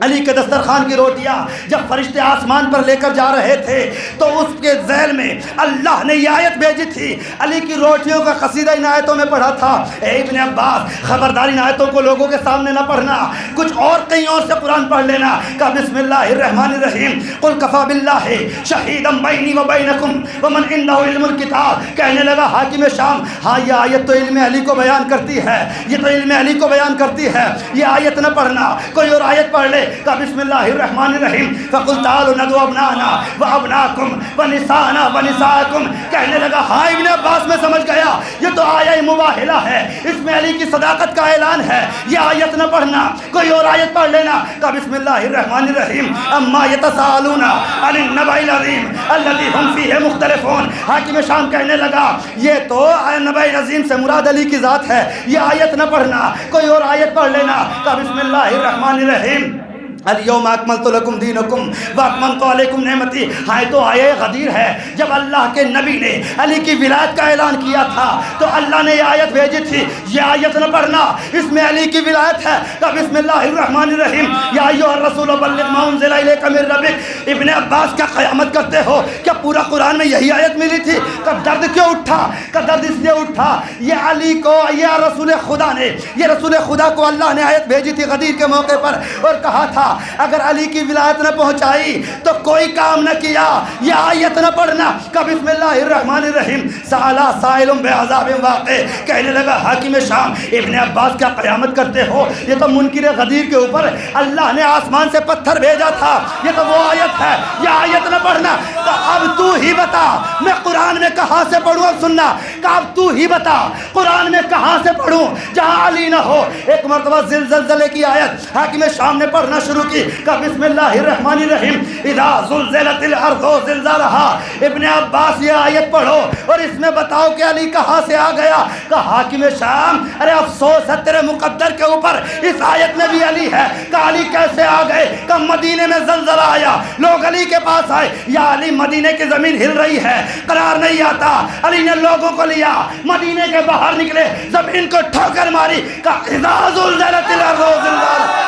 علی کے دسترخوان کی روٹیاں جب فرشتے آسمان پر لے کر جا رہے تھے تو اس کے ذیل میں اللہ نے یہ آیت بھیجی تھی، علی کی روٹیوں کا قصیدہ ان آیتوں میں پڑھا تھا۔ اے ابن عباس خبردار ان آیتوں کو لوگوں کے سامنے نہ پڑھنا، کچھ اور کہیں اور سے قرآن پڑھ لینا۔ کہا بسم اللہ الرحمن الرحیم قل کفی باللہ شہیدا بینی و بینکم ومن عنده علم الکتاب۔ کہنے لگا حاکم شام ہاں یہ آیت تو علم علی کو بیان کرتی ہے، یہ تو علم علی کو بیان کرتی ہے، یہ آیت نہ پڑھنا کوئی اور آیت پڑھ لے۔ کہا بسم اللہ الرحمن الرحیم فقل تعالوا ندعو ابناءنا وابناءکم ونساءنا ونساءکم۔ کہنے لگا ہاں ابن عباس میں سمجھ گیا یہ تو آیہ مباہلہ ہے، اس میں علی کی صداقت کا اعلان ہے، یہ آیت نہ پڑھنا کوئی اور آیت پڑھ لینا۔ کہا بسم اللہ الرحمن الرحیم اما یتساءلون عن النبأ العظیم الذی هم فیہ مختلفون۔ حاکم شام کہنے لگا یہ تو نبأ عظیم سے مراد علی کی ذات ہے، یہ آیت نہ پڑھنا کوئی اور آیت پڑھ لینا۔ کہا بسم اللہ الرحمن الرحیم الیوم اکملت لکم دینکم واتممت علیکم نعمتی۔ ہاں تو آیہ غدیر ہے، جب اللہ کے نبی نے علی کی ولایت کا اعلان کیا تھا تو اللہ نے یہ آیت بھیجی تھی، یہ آیت نہ پڑھنا اس میں علی کی ولایت ہے۔ کہ بسم اللہ الرحمن الرحیم یا ایھا الرسول بلغ ما انزل الیک من ربک۔ ابن عباس کا قیامت کرتے ہو کیا پورا قرآن میں یہی آیت ملی تھی؟ کہ درد کیوں اٹھا؟ کہ درد اس لیے اٹھا یہ علی کو یہ رسول خدا نے یہ رسول خدا کو اللہ نے آیت بھیجی تھی غدیر کے موقع پر اور کہا تھا اگر علی کی ولایت نہ پہنچائی تو کوئی کام نہ کیا، یہ آیت نہ پڑھنا۔ کہ بسم اللہ الرحمن الرحیم سأل سائل بعذاب واقع۔ کہنے لگا حاکم شام ابن عباس کیا قیامت کرتے ہو؟ یہ تو منکر غدیر کے اوپر اللہ نے آسمان سے پتھر بھیجا تھا، یہ تو وہ آیت ہے، یہ آیت نہ پڑھنا۔ کہ اب تو ہی بتا میں قرآن میں کہاں سے پڑھوں؟ اب سننا کہ اب تو ہی بتا قرآن میں کہاں سے پڑھوں جہاں علی نہ ہو۔ ایک مرتبہ زلزلے کی آیت حاکم شام نے پڑھنا شروع کی۔ کہ بسم اللہ الرحمن الرحیم اذا زلزلت الارض زلزالها۔ ابن عباس یہ آیت پڑھو اور اس میں بتاؤ کہ علی کہاں سے آ گیا۔ کہ حاکم شام ارے افسوس ہے تیرے مقدر کے اوپر، اس آیت میں بھی علی ہے۔ کہ علی کیسے آ گئے؟ کہ مدینے میں زلزلہ آیا، لوگ علی کے پاس آئے، یا علی مدینے کی زمین ہل رہی ہے قرار نہیں آتا، علی نے لوگوں کو لیا مدینے کے باہر نکلے زمین کو ٹھوکر ماری۔ کہ اذا زلزلت الارض زلزالها۔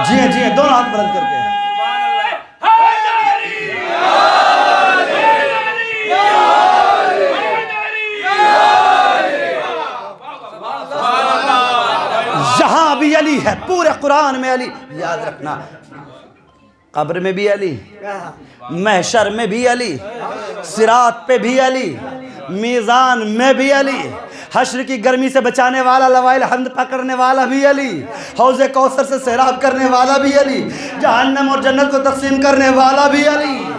جی ہیں دونوں ہاتھ بلند کر کے یہاں بھی علی ہے، پورے قرآن میں علی۔ یاد رکھنا قبر میں بھی علی، محشر میں بھی علی، صراط پہ بھی علی، میزان میں بھی علی، حشر کی گرمی سے بچانے والا لوائے الحمد پکڑنے والا بھی علی، حوض کوثر سے سیراب کرنے والا بھی علی، جہنم اور جنت کو تقسیم کرنے والا بھی علی۔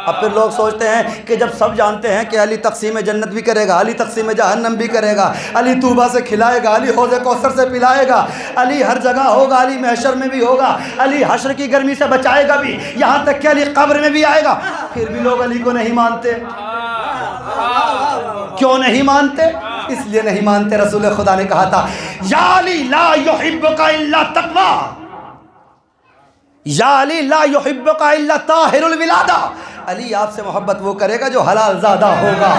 اب پھر لوگ سوچتے ہیں کہ جب سب جانتے ہیں کہ علی تقسیم جنت بھی کرے گا، علی تقسیم جہنم بھی کرے گا، علی طوبہ سے کھلائے گا، علی حوض کوثر سے پلائے گا، علی ہر جگہ ہوگا، علی محشر میں بھی ہوگا، علی حشر کی گرمی سے بچائے گا بھی، یہاں تک کہ علی قبر میں بھی آئے گا، پھر بھی لوگ علی کو نہیں مانتے۔ کیوں نہیں مانتے؟ اس لیے نہیں مانتے رسول خدا نے کہا تھا یا علی لا یحبک الا تقوی، یا علی لا یحبک الا طاہر الولادہ۔ علی آپ سے محبت وہ کرے گا جو حلال زادہ ہوگا۔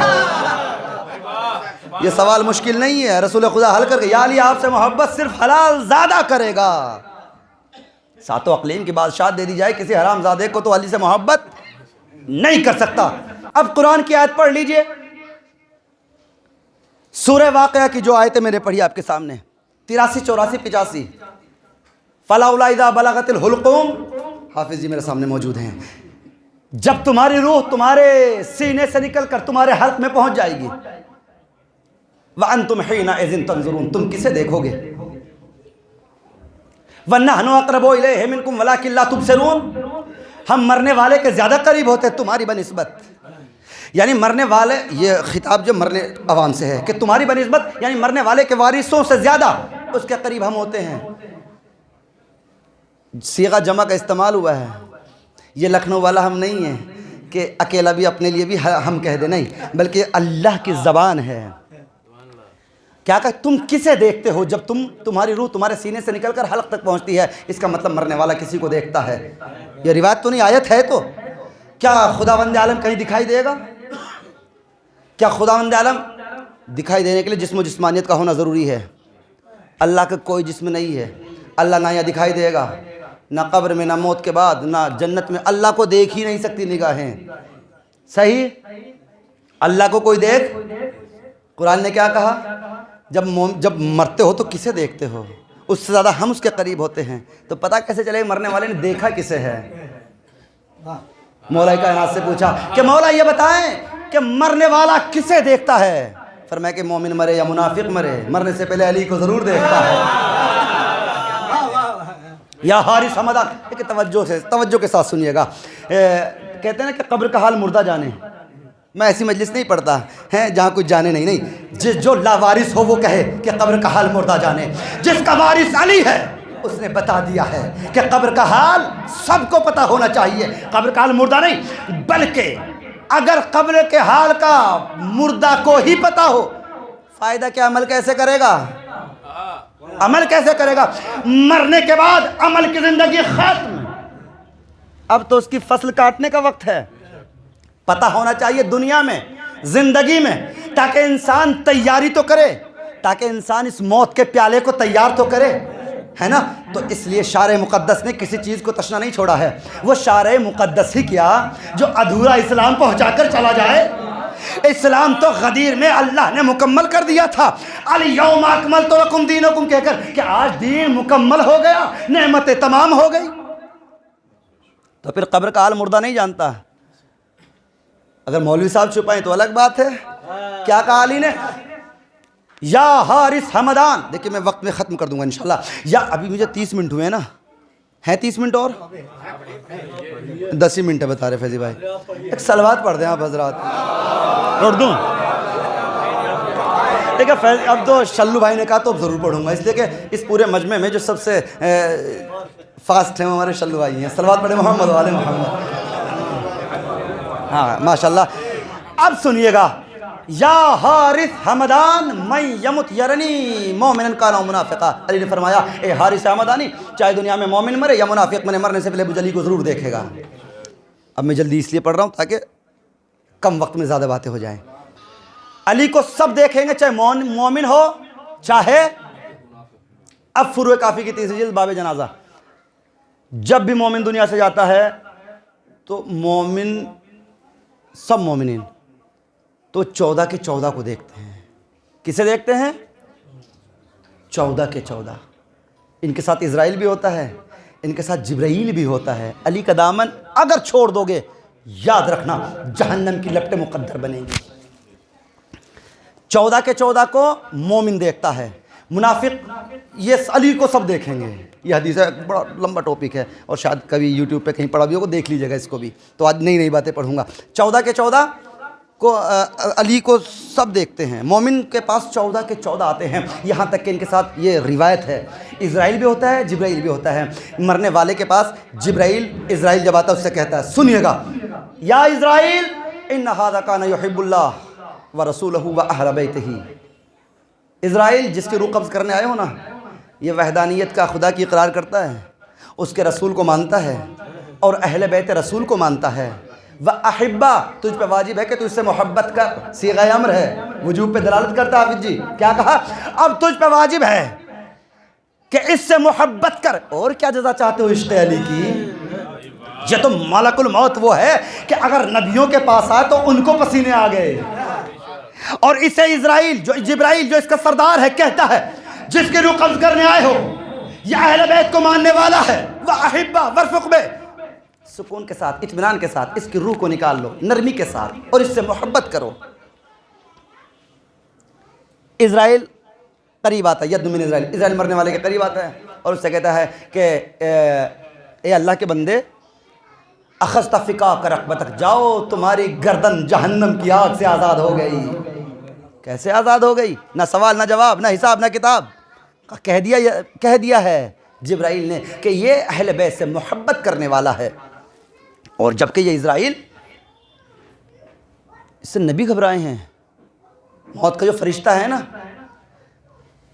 یہ سوال مشکل نہیں ہے، رسول خدا حل کر کے یا علی آپ سے محبت صرف حلال زادہ کرے گا، ساتوں اقلیم کی بادشاہت دے دی جائے، کسی حرام زادے کو تو علی سے محبت نہیں کر سکتا۔ اب قرآن کی آیت پڑھ لیجئے، سورہ واقعہ کی جو آیتیں میں نے پڑھی آپ کے سامنے، 83 84 85۔ فَلَوْلَا إِذَا بَلَغَتِ الْحُلْقُومَ، حافظ جی میرے سامنے موجود ہیں، جب تمہاری روح تمہارے سینے سے نکل کر تمہارے حلق میں پہنچ جائے گی، وَأَنْتُمْ حِينَئِذٍ تَنْظُرُونَ، تم کسے دیکھو گے؟ وَنَحْنُ أَقْرَبُ إِلَيْهِ مِنْكُمْ وَلَكِنْ لَا تُبْصِرُونَ، ہم مرنے والے کے زیادہ قریب ہوتے ہیں تمہاری بنسبت۔ یعنی مرنے والے، یہ خطاب جو مرنے عوام سے ہے کہ تمہاری بنسبت، یعنی مرنے والے کے وارثوں سے زیادہ اس کے قریب ہم ہوتے ہیں۔ صیغہ جمع کا استعمال ہوا ہے، یہ لکھنؤ والا ہم نہیں ہیں کہ اکیلا بھی اپنے لیے بھی ہم کہہ دیں، نہیں، بلکہ اللہ کی زبان ہے۔ کیا کہ تم کسے دیکھتے ہو جب تمہاری روح تمہارے سینے سے نکل کر حلق تک پہنچتی ہے؟ اس کا مطلب مرنے والا کسی کو دیکھتا ہے۔ یہ روایت تو نہیں، آیت ہے۔ تو کیا خداوند عالم کہیں دکھائی دے گا؟ کیا خداوند عالم دکھائی دینے کے لیے جسم و جسمانیت کا ہونا ضروری ہے؟ اللہ کا کوئی جسم نہیں ہے، اللہ نہ یہاں دکھائی دے گا، نہ قبر میں، نہ موت کے بعد، نہ جنت میں۔ اللہ کو دیکھ ہی نہیں سکتی نگاہیں، صحیح؟ اللہ کو کوئی دیکھ، قرآن نے کیا کہا؟ جب مرتے ہو تو کسے دیکھتے ہو؟ اس سے زیادہ ہم اس کے قریب ہوتے ہیں، تو پتہ کیسے چلے مرنے والے نے دیکھا کسے ہے؟ مولا کائنات سے پوچھا کہ مولا یہ بتائیں کہ مرنے والا کسے دیکھتا ہے؟ فرمایا کہ مومن مرے یا منافق مرے، مرنے سے پہلے علی کو ضرور دیکھتا ہے۔ یا حارث حمدان، ایک توجہ کے ساتھ سنیے گا، کہتے ہیں نا کہ قبر کا حال مردہ جانے۔ میں ایسی مجلس نہیں پڑھتا ہے جہاں کوئی جانے نہیں، جو لاوارث ہو وہ کہے کہ قبر کا حال مردہ جانے۔ جس کا وارث علی ہے اس نے بتا دیا ہے کہ قبر کا حال سب کو پتہ ہونا چاہیے۔ قبر کا حال مردہ نہیں، بلکہ اگر قبر کے حال کا مردہ کو ہی پتہ ہو، فائدہ کیا؟ عمل کیسے کرے گا؟ عمل کیسے کرے گا؟ مرنے کے بعد عمل کی زندگی ختم، اب تو اس کی فصل کاٹنے کا وقت ہے۔ پتہ ہونا چاہیے دنیا میں، زندگی میں، تاکہ انسان تیاری تو کرے، تاکہ انسان اس موت کے پیالے کو تیار تو کرے، ہے نا؟ تو اس لیے شارع مقدس نے کسی چیز کو تشنا نہیں چھوڑا ہے۔ وہ شارع مقدس ہی کیا جو ادھورا اسلام پہنچا کر چلا جائے۔ اسلام تو غدیر میں اللہ نے مکمل کر دیا تھا، الیوم اکملت لکم دینکم کہہ کر کہ آج دین مکمل ہو گیا، نعمتیں تمام ہو گئی۔ تو پھر قبر کا حال مردہ نہیں جانتا؟ اگر مولوی صاحب چھپائیں تو الگ بات ہے۔ کیا کہا علی نے؟ یا حارث حمدان، دیکھیں میں وقت میں ختم کر دوں گا انشاءاللہ۔ یا ابھی مجھے 30 منٹ ہوئے ہیں نا، ہیں 30 منٹ اور 10 ہی منٹ ہے بتا رہے فیضی بھائی۔ ایک صلوات پڑھ دیں آپ حضرات، پڑھ دوں؟ دیکھیں اب تو شلو بھائی نے کہا تو اب ضرور پڑھوں گا، اس لیے کہ اس پورے مجمع میں جو سب سے فاسٹ ہیں ہمارے شلو بھائی ہیں۔ صلوات پڑھیں محمد والے محمد۔ ہاں ماشاءاللہ۔ اب سنیے گا، یا حارث حمدان من یمت یرنی مومنن کان او منافقا، علی نے فرمایا اے حارث حمدانی، چاہے دنیا میں مومن مرے یا منافق مرے، مرنے سے پہلے ابو علی کو ضرور دیکھے گا۔ اب میں جلدی اس لیے پڑھ رہا ہوں تاکہ کم وقت میں زیادہ باتیں ہو جائیں۔ علی کو سب دیکھیں گے، چاہے مومن ہو چاہے، اب فروع کافی کی 3 جلد باب جنازہ، جب بھی مومن دنیا سے جاتا ہے تو مومن، سب مومنین تو 14 کے 14 کو دیکھتے ہیں۔ کسے دیکھتے ہیں؟ 14 کے 14۔ ان کے ساتھ اسرائیل بھی ہوتا ہے، ان کے ساتھ جبرائیل بھی ہوتا ہے۔ علی کا دامن اگر چھوڑ دو گے، یاد رکھنا جہنم کی لپٹیں مقدر بنیں گی۔ 14 کے 14 کو مومن دیکھتا ہے، منافق یہ علی کو سب دیکھیں گے۔ یہ حدیث ہے، بڑا لمبا ٹاپک ہے اور شاید کبھی یوٹیوب پہ کہیں پڑھا بھی ہوگا، دیکھ لیجیے گا اس کو بھی۔ تو آج نئی نئی باتیں پڑھوں گا۔ 14 کے 14 کو علی کو سب دیکھتے ہیں، مومن کے پاس 14 کے 14 آتے ہیں، یہاں تک کہ ان کے ساتھ یہ روایت ہے اسرائیل بھی ہوتا ہے، جبرائیل بھی ہوتا ہے۔ مرنے والے کے پاس جبرائیل، اسرائیل جب آتا ہے اس سے کہتا ہے، سنیے گا، یا اسرائیل ان ھذا کان یحب اللہ ورسولہ واہل بیتہ۔ اسرائیل جس کے روح قبض کرنے آئے ہو نا، یہ وحدانیت کا خدا کی اقرار کرتا ہے، اس کے رسول کو مانتا ہے اور اہل بیت رسول کو مانتا ہے۔ وَأَحِبَّا، تجھ پہ واجب ہے کہ تجھ سے محبت کر، صیغہ امر ہے، وجوب پہ دلالت کرتا ہے حافظ جی۔ کیا کہا؟ اب تجھ پہ واجب ہے کہ اس سے محبت کر. اور کیا جزا چاہتے ہو عشق علی کی؟ یہ تو ملک الموت وہ ہے کہ اگر نبیوں کے پاس آئے تو ان کو پسینے آ گئے. اور اسے اسرائیل جبرائیل جو اس کا سردار ہے کہتا ہے جس کی روح قبض کرنے آئے ہو یہ اہل بیت کو ماننے والا ہے. وَأَحِبَّ وَارْفُقْ بِهِ. سکون کے ساتھ اطمینان کے ساتھ اس کی روح کو نکال لو نرمی کے ساتھ اور اس سے محبت کرو. اسرائیل قریب آتا ہے. ید من اسرائیل. اسرائیل مرنے والے کے قریب آتا ہے اور اس سے کہتا ہے کہ اے اللہ کے بندے اخذت فکاک رقبتک. جاؤ تمہاری گردن جہنم کی آگ سے آزاد ہو گئی. کیسے آزاد ہو گئی؟ نہ سوال نہ جواب نہ حساب نہ کتاب. کہہ دیا ہے جبرائیل نے کہ یہ اہل بیت سے محبت کرنے والا ہے. اور جبکہ یہ اسرائیل اس سے نبی گھبرائے ہیں. موت کا جو فرشتہ ہے نا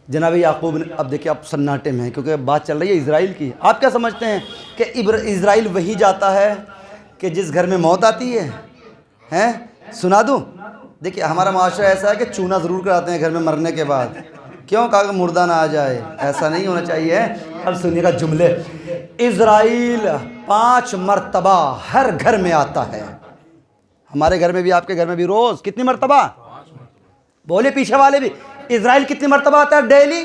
جناب یعقوب نے, اب دیکھیں آپ سناٹے میں ہیں کیونکہ بات چل رہی ہے اسرائیل کی. آپ کیا سمجھتے ہیں کہ اسرائیل وہی جاتا ہے کہ جس گھر میں موت آتی ہے؟ سنا دوں. دیکھیں ہمارا معاشرہ ایسا ہے کہ چونا ضرور کراتے ہیں گھر میں مرنے کے بعد. کیوں؟ کہا کہ مردہ نہ آ جائے. ایسا نہیں ہونا چاہیے. اب سنیے گا جملے. اسرائیل 5 مرتبہ ہر گھر میں آتا ہے. ہمارے گھر میں بھی آپ کے گھر میں بھی روز کتنی مرتبہ؟ بولے پیچھے والے بھی. اسرائیل کتنی مرتبہ آتا ہے ڈیلی؟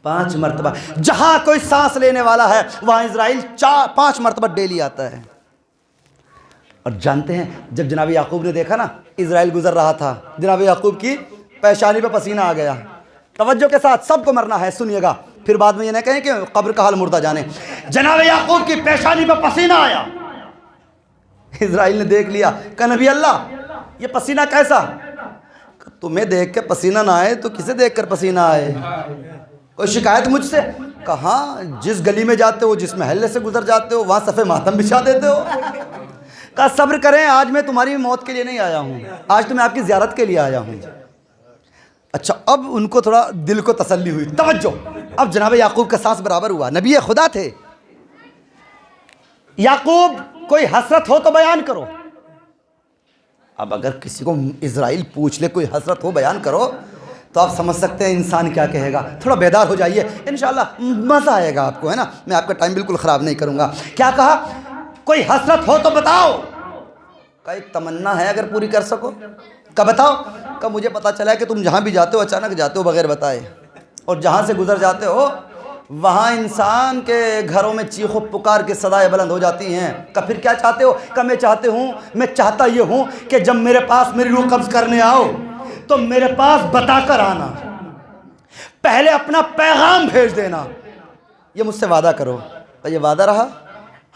5 مرتبہ. جہاں کوئی سانس لینے والا ہے وہاں اسرائیل 5 مرتبہ ڈیلی آتا ہے. اور جانتے ہیں جب جناب یعقوب نے دیکھا نا اسرائیل گزر رہا تھا جناب یعقوب کی پیشانی پہ پسینہ آ گیا. توجہ کے ساتھ سب کو مرنا ہے سنیے گا پھر بعد میں یہ نہ کہیں کہ قبر کا حال مردہ جانے. جناب یعقوب کی پیشانی پہ پسینہ آیا. اسرائیل نے دیکھ لیا. کہ نبی اللہ یہ پسینہ کیسا؟ تمہیں دیکھ کے پسینہ نہ آئے تو کسے دیکھ کر پسینہ آئے؟ کوئی شکایت مجھ سے؟ کہاں جس گلی میں جاتے ہو جس محلے سے گزر جاتے ہو وہاں صفے ماتم بچھا دیتے ہو. کہا صبر کریں آج میں تمہاری موت کے لیے نہیں آیا ہوں, آج تو میں آپ کی زیارت کے لیے آیا ہوں. اچھا اب ان کو تھوڑا دل کو تسلی ہوئی. توجہ, اب جناب یعقوب کا سانس برابر ہوا. نبی خدا تھے. یعقوب کوئی حسرت ہو تو بیان کرو. اب اگر کسی کو اسرائیل پوچھ لے کوئی حسرت ہو بیان کرو تو آپ سمجھ سکتے ہیں انسان کیا کہے گا. تھوڑا بیدار ہو جائیے انشاءاللہ مزہ آئے گا آپ کو, ہے نا. میں آپ کا ٹائم بالکل خراب نہیں کروں گا. کیا کہا؟ کوئی حسرت ہو تو بتاؤ. کا ایک تمنا ہے اگر پوری کر سکو. کا بتاؤ. کا مجھے پتا چلا ہے کہ تم جہاں بھی جاتے ہو اچانک جاتے ہو بغیر بتائے اور جہاں سے گزر جاتے ہو وہاں انسان کے گھروں میں چیخ و پکار کی صدائیں بلند ہو جاتی ہیں. کہ پھر کیا چاہتے ہو؟ کہ میں چاہتا یہ ہوں کہ جب میرے پاس میری روح قبض کرنے آؤ تو میرے پاس بتا کر آنا, پہلے اپنا پیغام بھیج دینا. یہ مجھ سے وعدہ کرو. تو یہ وعدہ رہا.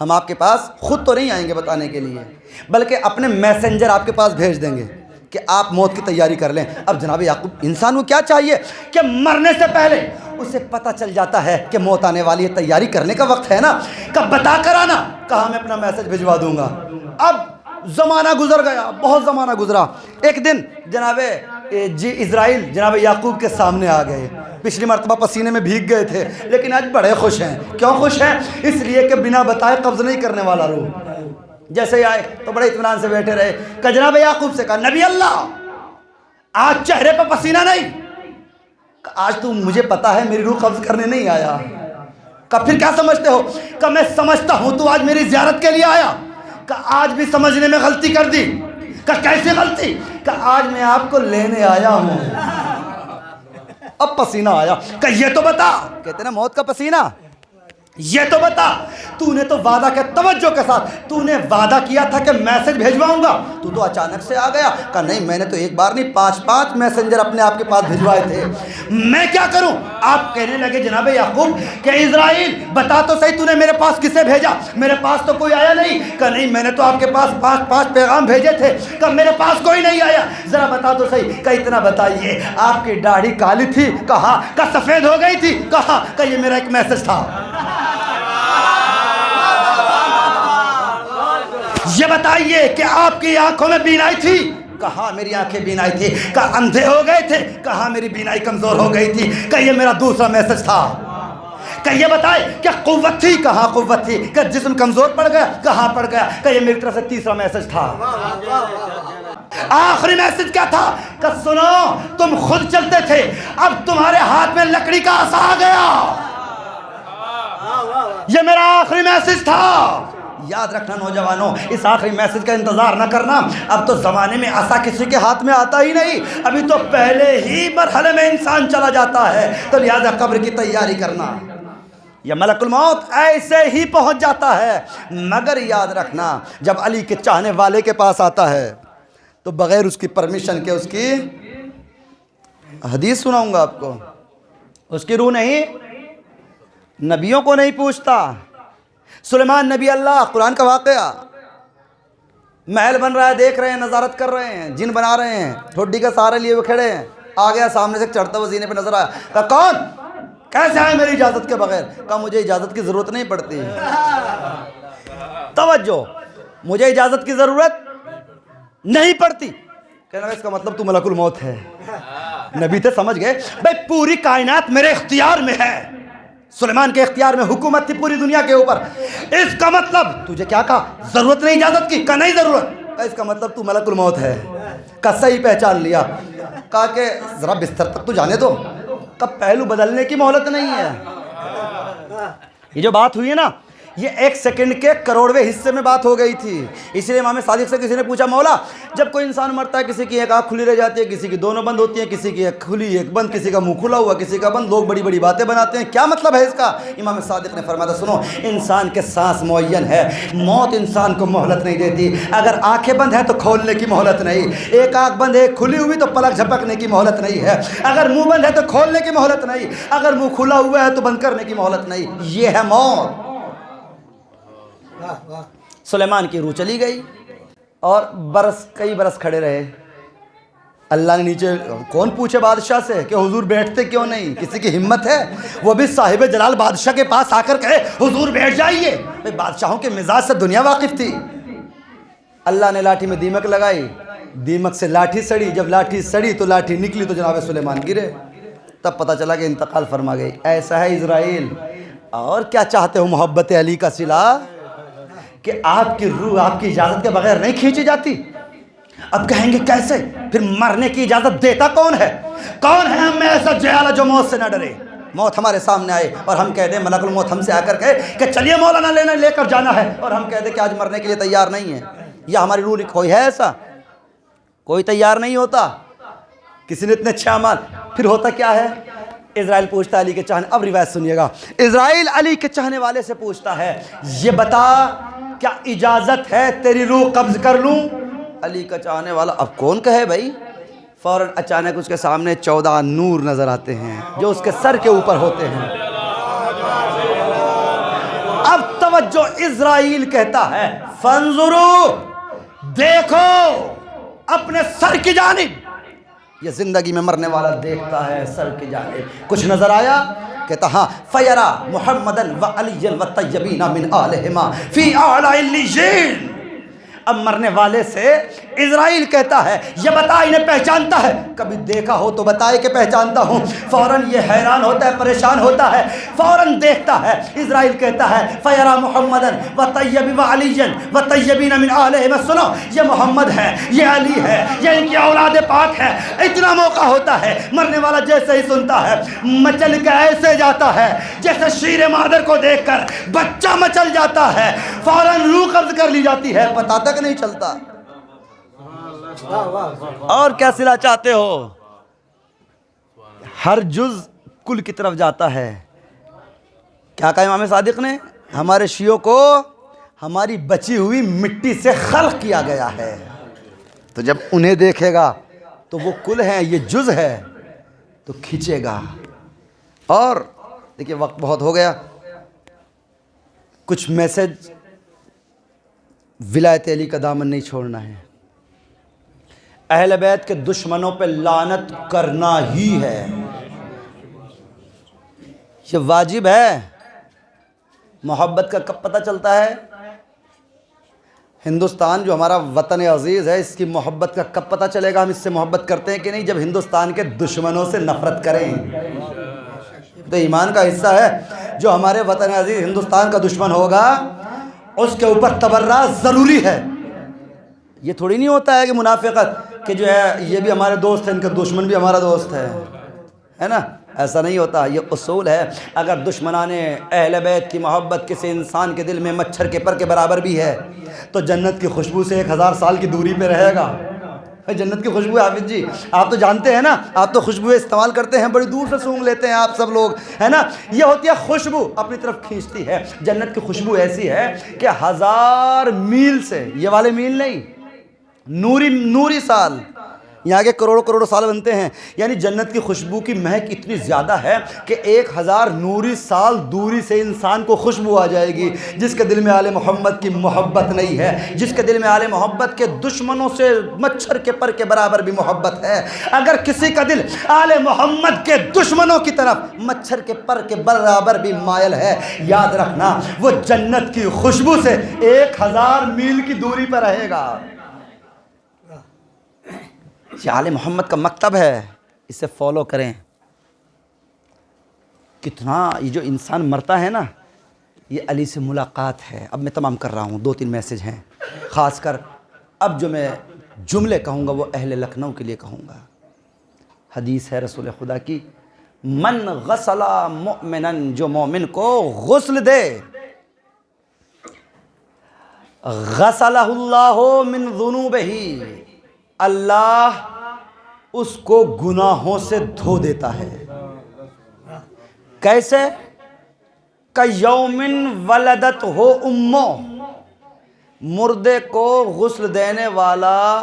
ہم آپ کے پاس خود تو نہیں آئیں گے بتانے کے لیے بلکہ اپنے میسنجر آپ کے پاس بھیج دیں گے کہ آپ موت کی تیاری کر لیں. اب جناب یعقوب انسان کو کیا چاہیے کہ مرنے سے پہلے اسے پتہ چل جاتا ہے کہ موت آنے والی ہے, تیاری کرنے کا وقت ہے نا. کب بتا کر آنا. کہا میں اپنا میسج بھجوا دوں گا. اب زمانہ گزر گیا, بہت زمانہ گزرا. ایک دن جناب اسرائیل جناب یعقوب کے سامنے آ گئے. پچھلی مرتبہ پسینے میں بھیگ گئے تھے لیکن آج بڑے خوش ہیں. کیوں خوش ہیں؟ اس لیے کہ بنا بتائے قبض نہیں کرنے والا روح. جیسے ہی آئے تو بڑے اطمینان سے بیٹھے رہے. کہ جناب یعقوب سے کہا نبی اللہ آج چہرے پہ پسینہ نہیں. آج تو مجھے پتا ہے میری روح قبض کرنے نہیں آیا. کہ پھر کیا سمجھتے ہو؟ کہ میں سمجھتا ہوں تو آج میری زیارت کے لیے آیا. کہ آج بھی سمجھنے میں غلطی کر دی. کہ کیسے غلطی؟ کہ آج میں آپ کو لینے آیا ہوں. اب پسینہ آیا. کہ یہ تو بتا. کہتے نا موت کا پسینہ. یہ تو بتا تو نے تو وعدہ کیا. توجہ کے ساتھ تو نے وعدہ کیا تھا کہ میسج بھیجواؤں گا, تو اچانک سے آ گیا. کہ نہیں میں نے تو ایک بار نہیں 5 میسنجر اپنے آپ کے پاس بھجوائے تھے. میں کیا کروں؟ آپ کہنے لگے جناب یعقوب کہ اسرائیل بتا تو صحیح تو نے میرے پاس کسے بھیجا؟ میرے پاس تو کوئی آیا نہیں. کہ نہیں میں نے تو آپ کے پاس 5 پیغام بھیجے تھے. کہ میرے پاس کوئی نہیں آیا. ذرا بتا تو صحیح. کہ اتنا بتائیے آپ کی داڑھی کالی تھی؟ کہا. کہ سفید ہو گئی تھی؟ کہا. کہ یہ میرا ایک میسج تھا. یہ بتائیے کہ آپ کی آنکھوں میں بینائی تھی؟ کہا میری آنکھیں بینائی تھی. کہا اندھے ہو گئے تھے؟ کہا میری بینائی کمزور ہو گئی تھی. کہ یہ میرا دوسرا میسج تھا. کہ یہ بتائے کہ قوت تھی؟ کہاں قوت تھی. کہ جسم کمزور پڑ گیا؟ کہاں پڑ گیا. کہ یہ میری طرف سے تیسرا میسج تھا. آخری میسج کیا تھا کہ سنو تم خود چلتے تھے، اب تمہارے ہاتھ میں لکڑی کا عصا آ گیا، یہ میرا آخری میسج تھا۔ یاد رکھنا نوجوانوں، اس آخری میسج کا انتظار نہ کرنا، اب تو زمانے میں عصا کسی کے ہاتھ میں آتا ہی نہیں، ابھی تو پہلے ہی مرحلے میں انسان چلا جاتا ہے، تو لہذا قبر کی تیاری کرنا، یا ملک الموت ایسے ہی پہنچ جاتا ہے۔ مگر یاد رکھنا جب علی کے چاہنے والے کے پاس آتا ہے تو بغیر اس کی پرمیشن کے، اس کی حدیث سناؤں گا آپ کو، اس کی روح نہیں، نبیوں کو نہیں پوچھتا۔ سلیمان نبی اللہ، قرآن کا واقعہ، محل بن رہا ہے، دیکھ رہے ہیں، نظارت کر رہے ہیں، جن بنا رہے ہیں، ٹھوڈی کا سہارا لیے ہوئے کھڑے ہیں، آ گیا سامنے سے چڑھتا ہوا زینے پہ نظر آیا، کہا کون، کیسے آئے میری اجازت کے بغیر؟ کہا مجھے اجازت کی ضرورت نہیں پڑتی، توجہ، مجھے اجازت کی ضرورت نہیں پڑتی، کہنا اس کا مطلب تو ملک الموت ہے۔ نبی تھے، سمجھ گئے بھئی پوری کائنات میرے اختیار میں ہے، سلیمان کے اختیار میں حکومت تھی پوری دنیا کے اوپر، اس کا مطلب تجھے کیا کہا، ضرورت نہیں اجازت کی؟ کہا نہیں ضرورت، کہا اس کا مطلب تو ملک الموت ہے، کہا صحیح پہچان لیا، کہا کہ ذرا بستر تک تو جانے دو، کہا پہلو بدلنے کی مہلت نہیں ہے۔ یہ جو بات ہوئی ہے نا، یہ 1 سیکنڈ کے کروڑویں حصے میں بات ہو گئی تھی، اس لیے امام صادق سے کسی نے پوچھا مولا جب کوئی انسان مرتا ہے کسی کی ایک آنکھ کھلی رہ جاتی ہے، کسی کی دونوں بند ہوتی ہیں، کسی کی ایک کھلی ایک بند، کسی کا منہ کھلا ہوا کسی کا بند، لوگ بڑی بڑی باتیں بناتے ہیں، کیا مطلب ہے اس کا؟ امام صادق نے فرمایا سنو، انسان کے سانس معین ہے، موت انسان کو مہلت نہیں دیتی، اگر آنکھیں بند ہیں تو کھولنے کی مہلت نہیں، ایک آنکھ بند ہے کھلی ہوئی تو پلک جھپکنے کی مہلت نہیں ہے، اگر منہ بند ہے تو کھولنے کی مہلت نہیں، اگر منہ کھلا ہوا ہے تو بند کرنے کی مہلت نہیں، یہ ہے موت۔ سلیمان کی روح چلی گئی اور کئی برس کھڑے رہے، اللہ نے نیچے، کون پوچھے بادشاہ سے کہ حضور بیٹھتے کیوں نہیں؟ کسی کی ہمت ہے وہ بھی صاحب جلال بادشاہ کے پاس آ کر کہے حضور بیٹھ جائیے؟ بادشاہوں کے مزاج سے دنیا واقف تھی۔ اللہ نے لاٹھی میں دیمک لگائی، دیمک سے لاٹھی سڑی، جب لاٹھی سڑی تو لاٹھی نکلی تو جناب سلیمان گرے، تب پتہ چلا کہ انتقال فرما گئی۔ ایسا ہے اسرائیل۔ اور کیا چاہتے ہو محبت علی کا صلہ کہ آپ کی روح آپ کی اجازت کے بغیر نہیں کھینچی جاتی؟ اب کہیں گے کیسے؟ پھر مرنے کی اجازت دیتا کون ہے؟ کون ہے ہم میں ایسا جیالہ جو موت سے نہ ڈرے؟ موت ہمارے سامنے آئے اور ہم کہہ دیں، ملک الموت ہم سے آ کر کہے کہ چلیے مولانا لینا لے کر جانا ہے، اور ہم کہہ دیں کہ آج مرنے کے لیے تیار نہیں ہے، یا ہماری روح کوئی ہے ایسا؟ کوئی تیار نہیں ہوتا۔ کسی نے اتنے اچھے اعمال، پھر ہوتا کیا ہے؟ اسرائیل پوچھتا علی کے چاہنے، اب روایت سنیے گا، اسرائیل علی کے چاہنے والے سے پوچھتا ہے یہ بتا کیا اجازت ہے تیری روح قبض کر لوں؟ علی کا چاہنے والا اب کون کہے بھائی، فوراً اچانک اس کے سامنے 14 نور نظر آتے ہیں جو اس کے سر کے اوپر ہوتے ہیں۔ اب توجہ، اسرائیل کہتا ہے فانظروا، دیکھو اپنے سر کی جانب۔ یہ زندگی میں مرنے والا دیکھتا ہے سر کی جانب، کچھ نظر آیا؟ کہتا ہاں، فَيَرَا مُحَمَّدًا وَعَلِيًّا وَالطَّيِّبِينَ مِنْ آلِهِمَا فِي أَعْلَى عِلِّيِّينَ۔ اب مرنے والے سے اسرائیل کہتا ہے یہ بتا انہیں پہچانتا ہے؟ کبھی دیکھا ہو تو بتائے کہ پہچانتا ہوں۔ فوراً یہ حیران ہوتا ہے، پریشان ہوتا ہے، فوراً دیکھتا ہے۔ اسرائیل کہتا ہے فَيَرَا مُحَمَّدًا وَعَلِيًّا وَالطَّيِّبِينَ مِنْ آلِهِمَا، سنو یہ محمد ہے، یہ علی ہے، یہ ان کی اولاد پاک ہے۔ اتنا موقع ہوتا ہے، مرنے والا جیسے ہی سنتا ہے مچل کے ایسے جاتا ہے جیسے شیر مادر کو دیکھ کر بچہ مچل جاتا ہے، فوراً روح قبض کر لی جاتی ہے، پتہ تک نہیں چلتا۔ اور کیا صلہ چاہتے ہو؟ ہر جز کل کی طرف جاتا ہے۔ کیا کہا امام صادق نے؟ ہمارے شیعوں کو ہماری بچی ہوئی مٹی سے خلق کیا گیا ہے، تو جب انہیں دیکھے گا تو وہ کل ہے، یہ جز ہے، تو کھینچے گا۔ اور دیکھیے وقت بہت ہو گیا، کچھ میسج ولایت علی کا دامن نہیں چھوڑنا ہے، اہل بیت کے دشمنوں پہ لعنت کرنا ہی ہے، یہ واجب ہے۔ محبت کا کب پتہ چلتا ہے؟ ہندوستان جو ہمارا وطن عزیز ہے، اس کی محبت کا کب پتہ چلے گا ہم اس سے محبت کرتے ہیں کہ نہیں؟ جب ہندوستان کے دشمنوں سے نفرت کریں۔ تو ایمان کا حصہ ہے، جو ہمارے وطن عزیز ہندوستان کا دشمن ہوگا اس کے اوپر تبرہ ضروری ہے، یہ تھوڑی نہیں ہوتا ہے کہ منافقت کہ جو ہے یہ بھی ہمارے دوست ہیں، ان کا دشمن بھی ہمارا دوست ہے نا، ایسا نہیں ہوتا. یہ اصول ہے. اگر دشمنان اہل بیت کی محبت کسی انسان کے دل میں مچھر کے پر کے برابر بھی ہے تو جنت کی خوشبو سے 1000 سال کی دوری پہ رہے گا. جنت کی خوشبو حافظ جی آپ تو جانتے ہیں نا، آپ تو خوشبوئیں استعمال کرتے ہیں، بڑی دور سے سونگھ لیتے ہیں آپ سب لوگ، ہے نا. یہ ہوتی ہے خوشبو، اپنی طرف کھینچتی ہے. جنت کی خوشبو ایسی ہے کہ 1000 میل سے، یہ والے میل نہیں، نوری سال، یہاں کے کروڑوں سال بنتے ہیں. یعنی جنت کی خوشبو کی مہک اتنی زیادہ ہے کہ 1000 نوری سال دوری سے انسان کو خوشبو آ جائے گی. جس کے دل میں آل محمد کی محبت نہیں ہے، جس کے دل میں آل محمد کے دشمنوں سے مچھر کے پر کے برابر بھی محبت ہے، اگر کسی کا دل آل محمد کے دشمنوں کی طرف مچھر کے پر کے برابر بھی مائل ہے، یاد رکھنا وہ جنت کی خوشبو سے 1000 میل کی دوری پر رہے گا. یہ آل محمد کا مکتب ہے، اسے فالو کریں. کتنا یہ جو انسان مرتا ہے نا، یہ علی سے ملاقات ہے. اب میں تمام کر رہا ہوں، 2-3 میسج ہیں. خاص کر اب جو میں جملے کہوں گا وہ اہل لکھنؤ کے لیے کہوں گا. حدیث ہے رسول خدا کی، من غسل مؤمنا، جو مومن کو غسل دے، غسلہ اللہ من ذنوبہ، اللہ اس کو گناہوں سے دھو دیتا ہے. کیسے؟ کیوم ولدت ہو امو، مردے کو غسل دینے والا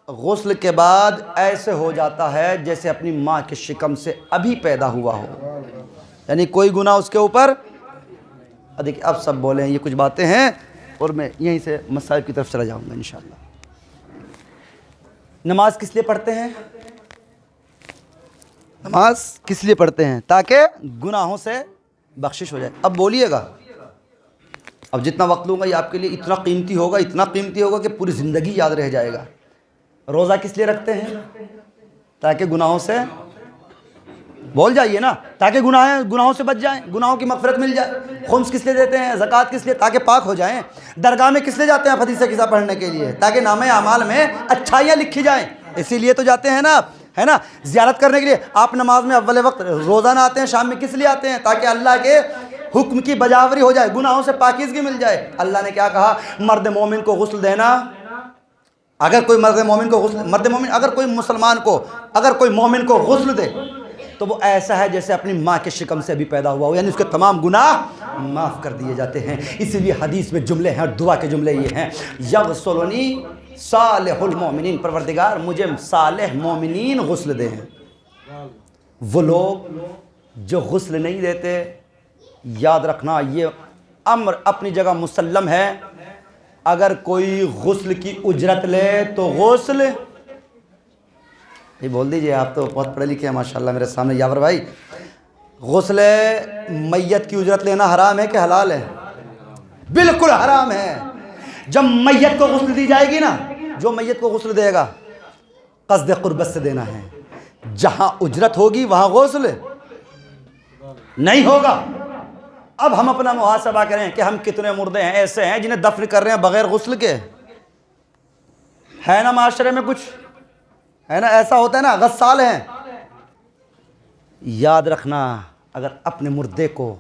غسل کے بعد ایسے ہو جاتا ہے جیسے اپنی ماں کے شکم سے ابھی پیدا ہوا ہو. یعنی کوئی گناہ اس کے اوپر. دیکھیں اب سب بولیں، یہ کچھ باتیں ہیں اور میں یہیں سے مسائل کی طرف چلا جاؤں گا انشاءاللہ. نماز کس لیے پڑھتے ہیں؟ نماز کس لیے پڑھتے ہیں؟ تاکہ گناہوں سے بخشش ہو جائے. اب بولیے گا، اب جتنا وقت لوں گا یہ آپ کے لیے اتنا قیمتی ہوگا کہ پوری زندگی یاد رہ جائے گا. روزہ کس لیے رکھتے ہیں؟ تاکہ گناہوں سے، بول جائیے نا، تاکہ گناہوں سے بچ جائیں، گناہوں کی مغفرت مل جائے. خمس کس لیے دیتے ہیں؟ زکوٰۃ کس لیے؟ تاکہ پاک ہو جائیں. درگاہ میں کس لیے جاتے ہیں؟ حدیث قصہ پڑھنے کے لیے، تاکہ نامہ اعمال میں اچھائیاں لکھی جائیں. اسی لیے تو جاتے ہیں نا آپ، ہے نا، زیارت کرنے کے لیے. آپ نماز میں اول وقت روزانہ آتے ہیں، شام میں کس لیے آتے ہیں؟ تاکہ اللہ کے حکم کی بجاوری ہو جائے، گناہوں سے پاکیزگی مل جائے. اللہ نے کیا کہا؟ مرد مومن کو غسل دینا. اگر کوئی اگر کوئی مسلمان کو، اگر کوئی مومن کو غسل دے تو وہ ایسا ہے جیسے اپنی ماں کے شکم سے ابھی پیدا ہوا ہو، یعنی اس کے تمام گناہ معاف کر دیے جاتے ہیں. اسی لیے حدیث میں جملے ہیں اور دعا کے جملے یہ ہیں، یغسلنی صالح المومنین، پروردگار مجھے صالح مومنین غسل دے ہیں. وہ لوگ جو غسل نہیں دیتے، یاد رکھنا یہ امر اپنی جگہ مسلم ہے. اگر کوئی غسل کی اجرت لے تو غسل، یہ بول دیجئے، آپ تو بہت پڑھے لکھے ہیں ماشاءاللہ میرے سامنے یاور بھائی. غسل میت کی اجرت لینا حرام ہے کہ حلال ہے؟ بالکل حرام ہے. جب میت کو غسل دی جائے گی نا، جو میت کو غسل دے گا قصد قربت سے دینا ہے. جہاں اجرت ہوگی وہاں غسل نہیں ہوگا. اب ہم اپنا محاسبہ کریں کہ ہم کتنے مردے ہیں ایسے ہیں جنہیں دفن کر رہے ہیں بغیر غسل کے. ہے نا معاشرے میں کچھ، ہے نا، ایسا ہوتا ہے نا، غسال ہیں. یاد رکھنا اگر اپنے مردے کو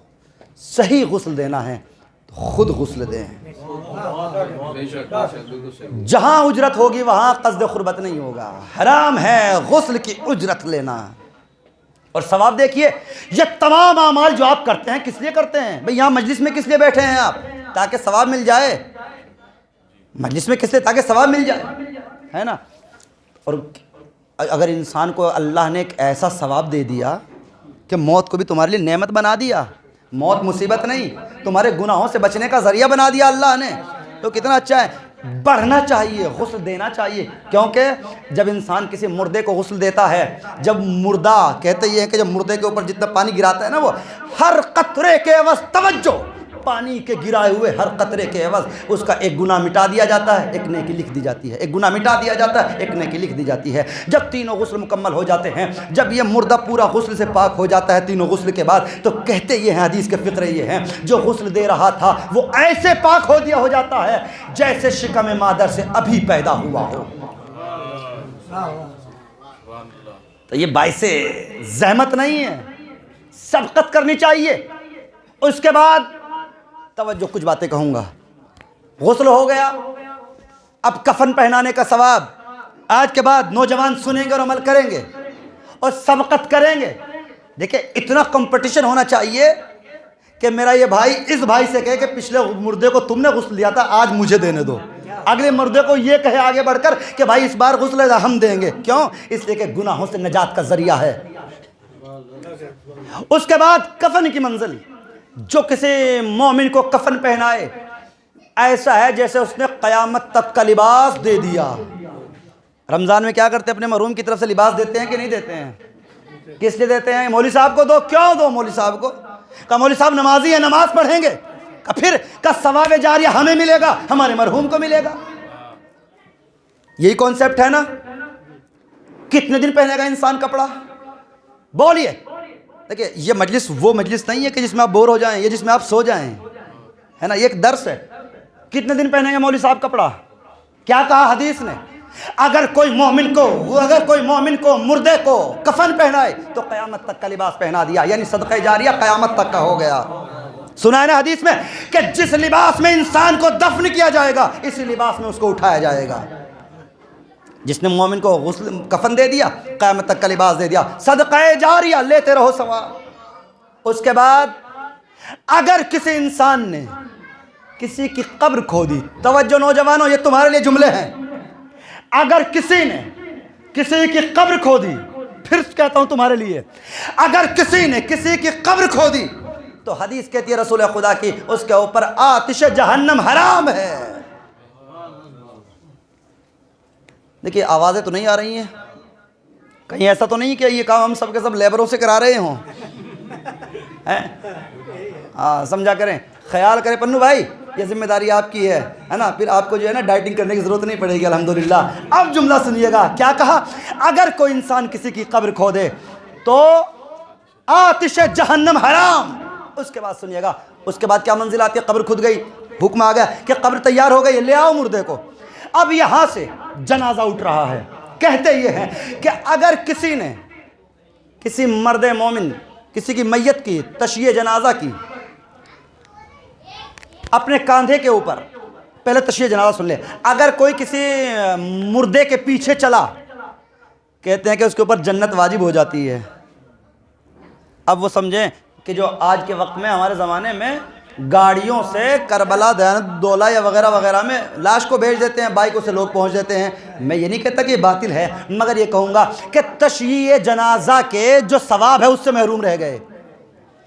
صحیح غسل دینا ہے تو خود غسل دیں. جہاں اجرت ہوگی وہاں قصد قربت نہیں ہوگا. حرام ہے غسل کی اجرت لینا. اور ثواب دیکھیے، یہ تمام اعمال جو آپ کرتے ہیں کس لیے کرتے ہیں؟ بھئی یہاں مجلس میں کس لیے بیٹھے ہیں آپ؟ تاکہ ثواب مل جائے. مجلس میں کس لیے؟ تاکہ ثواب مل جائے، ہے نا. اور اگر انسان کو اللہ نے ایک ایسا ثواب دے دیا کہ موت کو بھی تمہارے لیے نعمت بنا دیا، موت مصیبت نہیں، تمہارے گناہوں سے بچنے کا ذریعہ بنا دیا اللہ نے، تو کتنا اچھا ہے. بڑھنا چاہیے، غسل دینا چاہیے. کیونکہ جب انسان کسی مردے کو غسل دیتا ہے، جب مردہ، کہتے یہ ہیں کہ جب مردے کے اوپر جتنا پانی گراتا ہے نا، وہ ہر قطرے کے عوض توجہ، پانی کے گرائے ہوئے ہر قطرے کے عوض اس کا ایک گناہ مٹا دیا جاتا ہے، ایک نیکی لکھ دی جاتی ہے، ایک گناہ مٹا دیا جاتا ہے، ایک نیکی لکھ دی جاتی ہے۔ جب تینوں غسل مکمل ہو جاتے ہیں، جب یہ مردہ پورا غسل سے پاک ہو جاتا ہے تینوں غسل کے بعد، تو کہتے یہ ہیں، حدیث کے فقرے یہ ہیں، جو غسل دے رہا تھا وہ ایسے پاک ہو جاتا ہے جیسے شکم مادر سے ابھی پیدا ہوا ہو۔ تو یہ باعث زحمت نہیں ہے، سبقت کرنی چاہیے۔ اس کے بعد توجہ، کچھ باتیں کہوں گا۔ غسل ہو گیا، اب کفن پہنانے کا ثواب آج کے بعد نوجوان سنیں گے اور عمل کریں گے اور سبقت کریں گے۔ دیکھیں اتنا کمپٹیشن ہونا چاہیے کہ میرا یہ بھائی اس بھائی سے کہے کہ پچھلے مردے کو تم نے غسل دیا تھا، آج مجھے دینے دو۔ اگلے مردے کو یہ کہے آگے بڑھ کر کہ بھائی اس بار غسل ہم دیں گے۔ کیوں؟ اس لیے کہ گناہوں سے نجات کا ذریعہ ہے۔ اس کے بعد کفن کی منزل، جو کسی مومن کو کفن پہنائے ایسا ہے جیسے اس نے قیامت تک کا لباس دے دیا۔ رمضان میں کیا کرتے ہیں؟ اپنے مرحوم کی طرف سے لباس دیتے ہیں کہ نہیں دیتے ہیں؟ کس لیے دیتے ہیں؟ مولوی صاحب کو دو۔ کیوں دو مولوی صاحب کو؟ کہ مولوی صاحب نمازی ہے، نماز پڑھیں گے، کہ پھر کا ثواب جاریہ ہمیں ملے گا، ہمارے مرحوم کو ملے گا۔ یہی کانسیپٹ ہے نا۔ کتنے دن پہنے گا انسان کپڑا؟ بولیے۔ دیکھیں یہ مجلس وہ مجلس نہیں ہے کہ جس میں آپ بور ہو جائیں یا جس میں آپ سو جائیں، ہے نا، یہ ایک درس ہے۔ کتنے دن پہنیں گے مولوی صاحب کپڑا؟ کیا کہا حدیث نے؟ اگر کوئی مومن کو مردے کو کفن پہنائے تو قیامت تک کا لباس پہنا دیا، یعنی صدقہ جاریہ قیامت تک کا ہو گیا۔ سنا ہے نا حدیث میں کہ جس لباس میں انسان کو دفن کیا جائے گا اسی لباس میں اس کو اٹھایا جائے گا۔ جس نے مومن کو غسل کفن دے دیا، قیامت تک کا لباس دے دیا، صدقہ جاریہ لیتے رہو ثواب۔ اس کے بعد اگر کسی انسان نے کسی کی قبر کھودی، توجہ نوجوانوں یہ تمہارے لیے جملے ہیں، اگر کسی نے کسی کی قبر کھودی، پھر کہتا ہوں تمہارے لیے، اگر کسی نے کسی کی قبر کھودی تو حدیث کہتی ہے رسول خدا کی، اس کے اوپر آتش جہنم حرام ہے۔ دیکھیے آوازیں تو نہیں آ رہی ہیں، کہیں ایسا تو نہیں کہ یہ کام ہم سب کے سب لیبروں سے کرا رہے ہوں؟ ہاں سمجھا کریں، خیال کریں پنو بھائی، یہ ذمہ داری آپ کی ہے نا، پھر آپ کو جو ہے نا ڈائٹنگ کرنے کی ضرورت نہیں پڑے گی الحمدللہ۔ اب جملہ سنیے گا، کیا کہا؟ اگر کوئی انسان کسی کی قبر کھودے تو آتش جہنم حرام۔ اس کے بعد سنیے گا، اس کے بعد کیا منزل آتی ہے؟ قبر کھود گئی، حکم آ گیا کہ قبر تیار ہو گئی، لے آؤ مردے کو۔ اب یہاں سے جنازہ اٹھ رہا ہے۔ کہتے یہ ہیں کہ اگر کسی نے کسی مرد مومن کسی کی میت کی تشییع جنازہ کی اپنے کاندھے کے اوپر، پہلے تشییع جنازہ سن لے، اگر کوئی کسی مردے کے پیچھے چلا، کہتے ہیں کہ اس کے اوپر جنت واجب ہو جاتی ہے۔ اب وہ سمجھیں کہ جو آج کے وقت میں ہمارے زمانے میں گاڑیوں سے کربلا دولہ یا وغیرہ وغیرہ میں لاش کو بھیج دیتے ہیں، بائکوں سے لوگ پہنچ دیتے ہیں، میں یہ نہیں کہتا کہ یہ باطل ہے، مگر یہ کہوں گا کہ تشییع جنازہ کے جو ثواب ہے اس سے محروم رہ گئے۔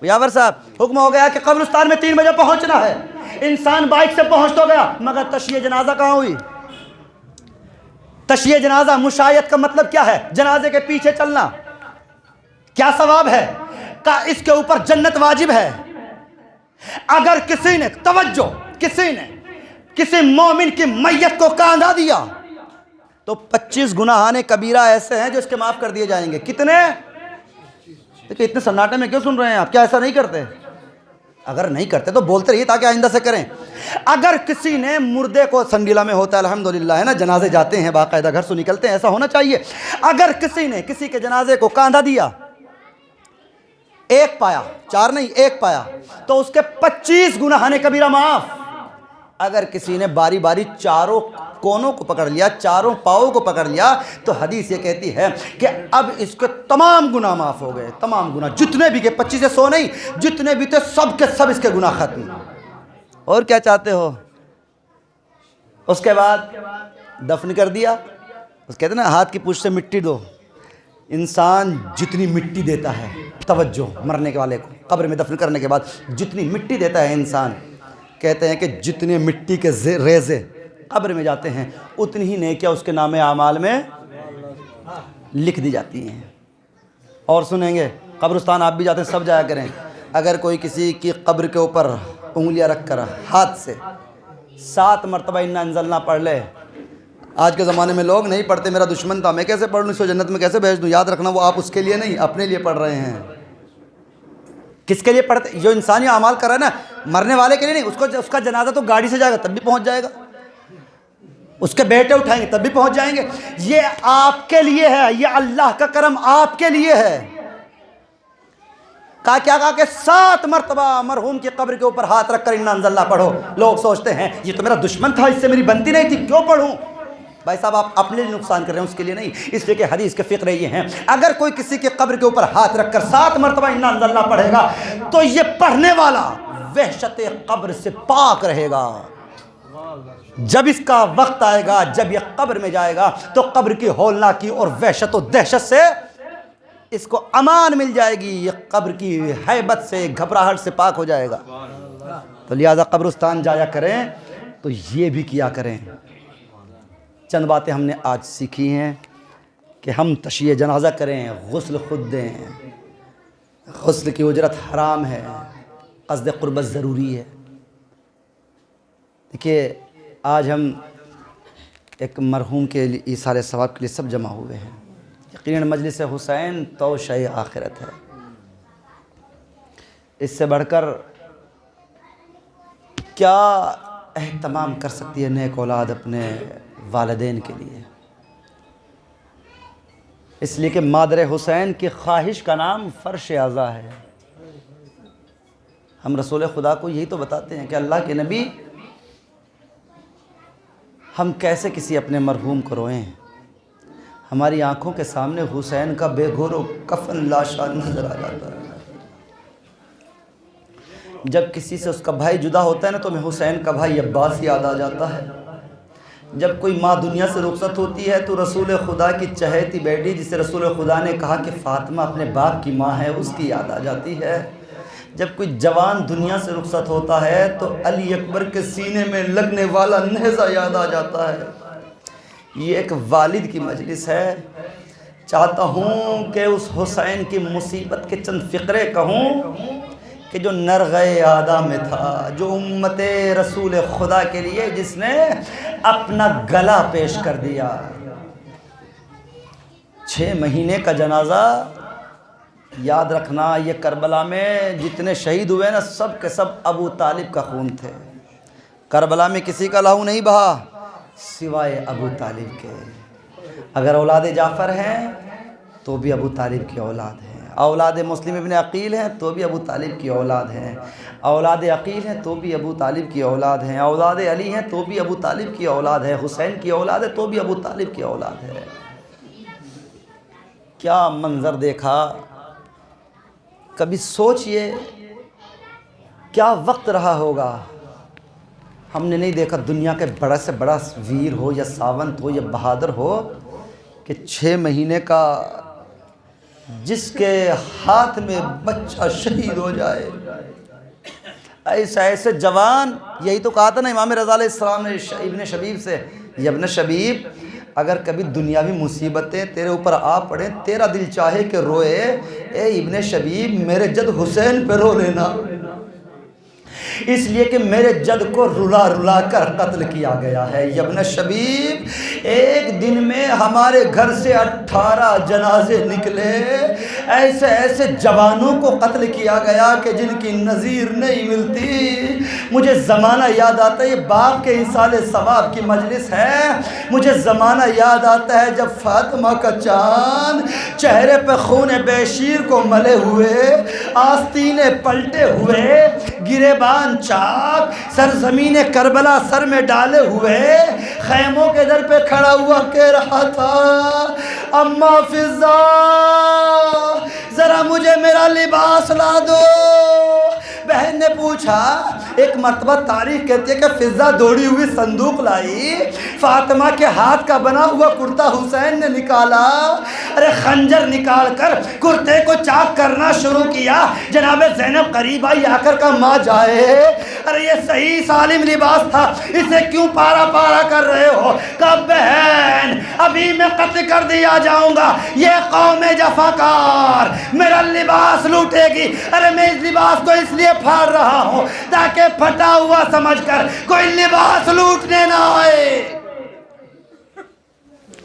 یاور صاحب حکم ہو گیا کہ قبرستان میں 3 بجے پہنچنا ہے، انسان بائک سے پہنچ تو گیا مگر تشییع جنازہ کہاں ہوئی؟ تشییع جنازہ مشایعت کا مطلب کیا ہے؟ جنازے کے پیچھے چلنا۔ کیا ثواب ہے؟ کہ اس کے اوپر جنت واجب ہے۔ اگر کسی نے کسی مومن کی میت کو کاندھا دیا تو 25 گناہان کبیرہ ایسے ہیں جو اس کے معاف کر دیے جائیں گے۔ کتنے؟ دیکھیں اتنے سناٹے میں کیوں سن رہے ہیں آپ؟ کیا ایسا نہیں کرتے؟ اگر نہیں کرتے تو بولتے رہیے تاکہ آئندہ سے کریں۔ اگر کسی نے مردے کو، سنڈیلا میں ہوتا ہے الحمدللہ، ہے نا، جنازے جاتے ہیں باقاعدہ، گھر سے نکلتے ہیں، ایسا ہونا چاہیے۔ اگر کسی نے کسی کے جنازے کو کاندھا دیا، 1 پایا، 4 نہیں 1 پایا، تو اس کے 25 گناہان کبیرہ معاف۔ اگر کسی نے باری باری چاروں کونوں کو پکڑ لیا، چاروں پاؤں کو پکڑ لیا، تو حدیث یہ کہتی ہے کہ اب اس کے تمام گناہ معاف ہو گئے، تمام گناہ جتنے بھی، کہ 25 سے 100 نہیں، جتنے بھی تھے سب کے سب اس کے گناہ ختم۔ اور کیا چاہتے ہو؟ اس کے بعد دفن کر دیا۔ اس کہتے ہیں نا ہاتھ کی پوچھ سے مٹی دو۔ انسان جتنی مٹی دیتا ہے، توجہ، مرنے کے والے کو قبر میں دفن کرنے کے بعد جتنی مٹی دیتا ہے انسان، کہتے ہیں کہ جتنے مٹی کے ریزے قبر میں جاتے ہیں اتنی ہی نیکیاں اس کے نام اعمال میں لکھ دی جاتی ہیں۔ اور سنیں گے، قبرستان آپ بھی جاتے ہیں، سب جایا کریں، اگر کوئی کسی کی قبر کے اوپر انگلیاں رکھ کر ہاتھ سے 7 مرتبہ انا انزلنا پڑھ لے۔ آج کے زمانے میں لوگ نہیں پڑھتے، میرا دشمن تھا میں کیسے پڑھ لوں، اس کو جنت میں کیسے بھیج دوں۔ یاد رکھنا وہ آپ اس کے لیے نہیں اپنے لیے پڑھ رہے ہیں۔ کس کے لیے پڑھتے؟ جو انسانی اعمال کر رہا ہے نا، مرنے والے کے لیے نہیں، اس کا جنازہ تو گاڑی سے جائے گا تب بھی پہنچ جائے گا، اس کے بیٹے اٹھائیں گے تب بھی پہنچ جائیں گے۔ یہ آپ کے لیے ہے، یہ اللہ کا کرم آپ کے لیے ہے۔ کہا کہ 7 مرتبہ مرحوم کی قبر کے اوپر ہاتھ رکھ کر انا انزلنا پڑھو۔ لوگ سوچتے ہیں یہ تو میرا دشمن تھا، اس سے میری بنتی نہیں تھی، کیوں پڑھوں؟ بھائی صاحب آپ اپنے لیے نقصان کر رہے ہیں، اس کے لیے نہیں۔ اس لیے کہ حدیث کے فقرے یہ ہیں، اگر کوئی کسی کے قبر کے اوپر ہاتھ رکھ کر 7 مرتبہ انا انزلنا پڑھے گا تو یہ پڑھنے والا وحشت قبر سے پاک رہے گا۔ جب اس کا وقت آئے گا، جب یہ قبر میں جائے گا تو قبر کی ہولناکی اور وحشت و دہشت سے اس کو امان مل جائے گی، یہ قبر کی ہیبت سے، گھبراہٹ سے پاک ہو جائے گا۔ تو لہذا قبرستان جایا کریں تو یہ بھی کیا کریں۔ چند باتیں ہم نے آج سیکھی ہیں کہ ہم تشییع جنازہ کریں، غسل خود دیں، غسل کی اجرت حرام ہے، قصد قربت ضروری ہے۔ دیکھیے آج ہم ایک مرحوم کے لیے ایصال ثواب کے لیے سب جمع ہوئے ہیں۔ یقیناً مجلس حسین توشہ آخرت ہے، اس سے بڑھ کر کیا اہتمام کر سکتی ہے نیک اولاد اپنے والدین کے لیے۔ اس لیے کہ مادر حسین کی خواہش کا نام فرش اعضا ہے۔ ہم رسول خدا کو یہی تو بتاتے ہیں کہ اللہ کے نبی ہم کیسے کسی اپنے مرحوم کو روئیں۔ ہماری آنکھوں کے سامنے حسین کا بے گور و کفن لاشا نظر آ جاتا ہے۔ جب کسی سے اس کا بھائی جدا ہوتا ہے نا تو ہمیں حسین کا بھائی عباس یاد آ جاتا ہے۔ جب کوئی ماں دنیا سے رخصت ہوتی ہے تو رسول خدا کی چہیتی بیٹی جسے رسول خدا نے کہا کہ فاطمہ اپنے باپ کی ماں ہے، اس کی یاد آ جاتی ہے۔ جب کوئی جوان دنیا سے رخصت ہوتا ہے تو علی اکبر کے سینے میں لگنے والا نیزہ یاد آ جاتا ہے۔ یہ ایک والد کی مجلس ہے۔ چاہتا ہوں کہ اس حسین کی مصیبت کے چند فقرے کہوں کہ جو نرغہ آدھا میں تھا، جو امت رسول خدا کے لیے جس نے اپنا گلا پیش کر دیا۔ 6 مہینے کا جنازہ، یاد رکھنا یہ کربلا میں جتنے شہید ہوئے نا سب کے سب ابو طالب کا خون تھے۔ کربلا میں کسی کا لہو نہیں بہا سوائے ابو طالب کے۔ اگر اولاد جعفر ہیں تو بھی ابو طالب کی اولاد ہیں، اولاد مسلم ابن عقیل ہیں تو بھی ابو طالب کی اولاد ہیں، اولاد عقیل ہیں تو بھی ابو طالب کی اولاد ہیں، اولاد علی ہیں تو بھی ابو طالب کی اولاد ہے، حسین کی اولاد ہے تو بھی ابو طالب کی اولاد ہے۔ کیا منظر دیکھا، کبھی سوچئے کیا وقت رہا ہوگا۔ ہم نے نہیں دیکھا دنیا کے بڑا سے بڑا ویر ہو یا ساونت ہو یا بہادر ہو کہ 6 مہینے کا جس کے ہاتھ میں بچہ شہید ہو جائے۔ ایسے جوان، یہی تو کہا تھا نا امام رضا علیہ السلام نے ابن شبیب سے، یہ ابن شبیب اگر کبھی دنیاوی مصیبتیں تیرے اوپر آ پڑیں، تیرا دل چاہے کہ روئے، اے ابن شبیب میرے جد حسین پہ رو لینا، اس لیے کہ میرے جد کو رلا رلا کر قتل کیا گیا ہے۔ ابن شبیب ایک دن میں ہمارے گھر سے 18 جنازے نکلے، ایسے ایسے جوانوں کو قتل کیا گیا کہ جن کی نظیر نہیں ملتی۔ مجھے زمانہ یاد آتا ہے، یہ باپ کے ایصال ثواب کی مجلس ہے، مجھے زمانہ یاد آتا ہے جب فاطمہ کا چاند چہرے پہ خون بے شیر کو ملے ہوئے، آستینے پلٹے ہوئے، گریبان چاک، سرزمین کربلا سر میں ڈالے ہوئے، خیموں کے در پہ کھڑا ہوا کہہ رہا تھا اما فضا ذرا مجھے میرا لباس لا دو۔ بہن نے پوچھا، ایک مرتبہ تاریخ کہتی ہے کہ فضا دوڑی ہوئی صندوق لائی، فاطمہ کے ہاتھ کا بنا ہوا کرتا حسین نے نکالا، ارے خنجر نکال کر کرتے کو چاک کرنا شروع کیا۔ جناب زینب قریب آئی، آ کر کہا ماں جائے، ارے یہ صحیح سالم لباس تھا، اسے کیوں پارا پارا کر رہے ہو؟ کہا بہن اب ابھی میں قتل کر دیا جاؤں گا، یہ قوم جفاکار میرا لباس لوٹے گی۔ ارے میں اس لباس کو اس لیے پھاڑ رہا ہوں تاکہ پھٹا ہوا سمجھ کر کوئی لباس لوٹنے نہ آئے۔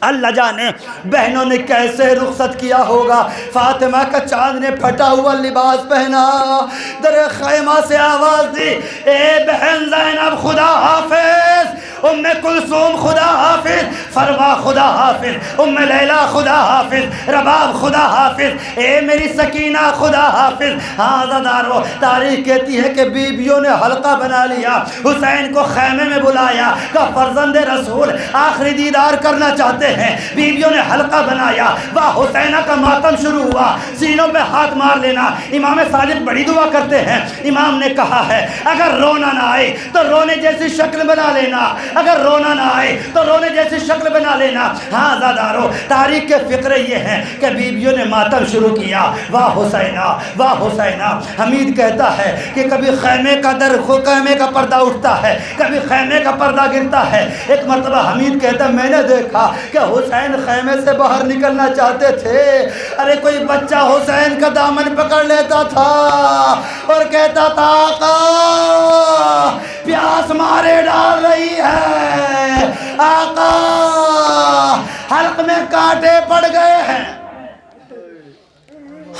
اللہ جانے بہنوں نے کیسے رخصت کیا ہوگا۔ فاطمہ کا چاند نے پھٹا ہوا لباس پہنا، در خیمہ سے آواز دی، اے بہن زینب خدا حافظ، ام کلثوم خدا حافظ، فروا خدا حافظ، ام لیلہ خدا حافظ، رباب خدا حافظ، اے میری سکینہ خدا حافظ۔ ہاں زدارو، تاریخ کہتی ہے کہ بیویوں نے حلقہ بنا لیا، حسین کو خیمے میں بلایا کہ فرزند رسول آخری دیدار کرنا چاہتے ہیں۔ بیویوں نے حلقہ بنایا، واہ حسینہ کا ماتم شروع ہوا، سینوں پہ ہاتھ مار لینا۔ امام صادق بڑی دعا کرتے ہیں، امام نے کہا ہے اگر رونا نہ آئے تو رونے جیسی شکل بنا لینا، اگر رونا نہ آئے تو رونے جیسی شکل بنا لینا۔ ہاں زادارو، تاریخ کے فقرے یہ ہیں کہ بیویوں نے ماتم شروع کیا، واہ حسینہ واہ حسینہ۔ حمید کہتا ہے کہ کبھی خیمے کا پردہ اٹھتا ہے، کبھی خیمے کا پردہ گرتا ہے۔ ایک مرتبہ حمید کہتا ہے میں نے دیکھا کہ حسین خیمے سے باہر نکلنا چاہتے تھے، ارے کوئی بچہ حسین کا دامن پکڑ لیتا تھا اور کہتا تھا آقا پیاس مارے ڈال رہی ہے، آقا حلق میں کانٹے پڑ گئے ہیں۔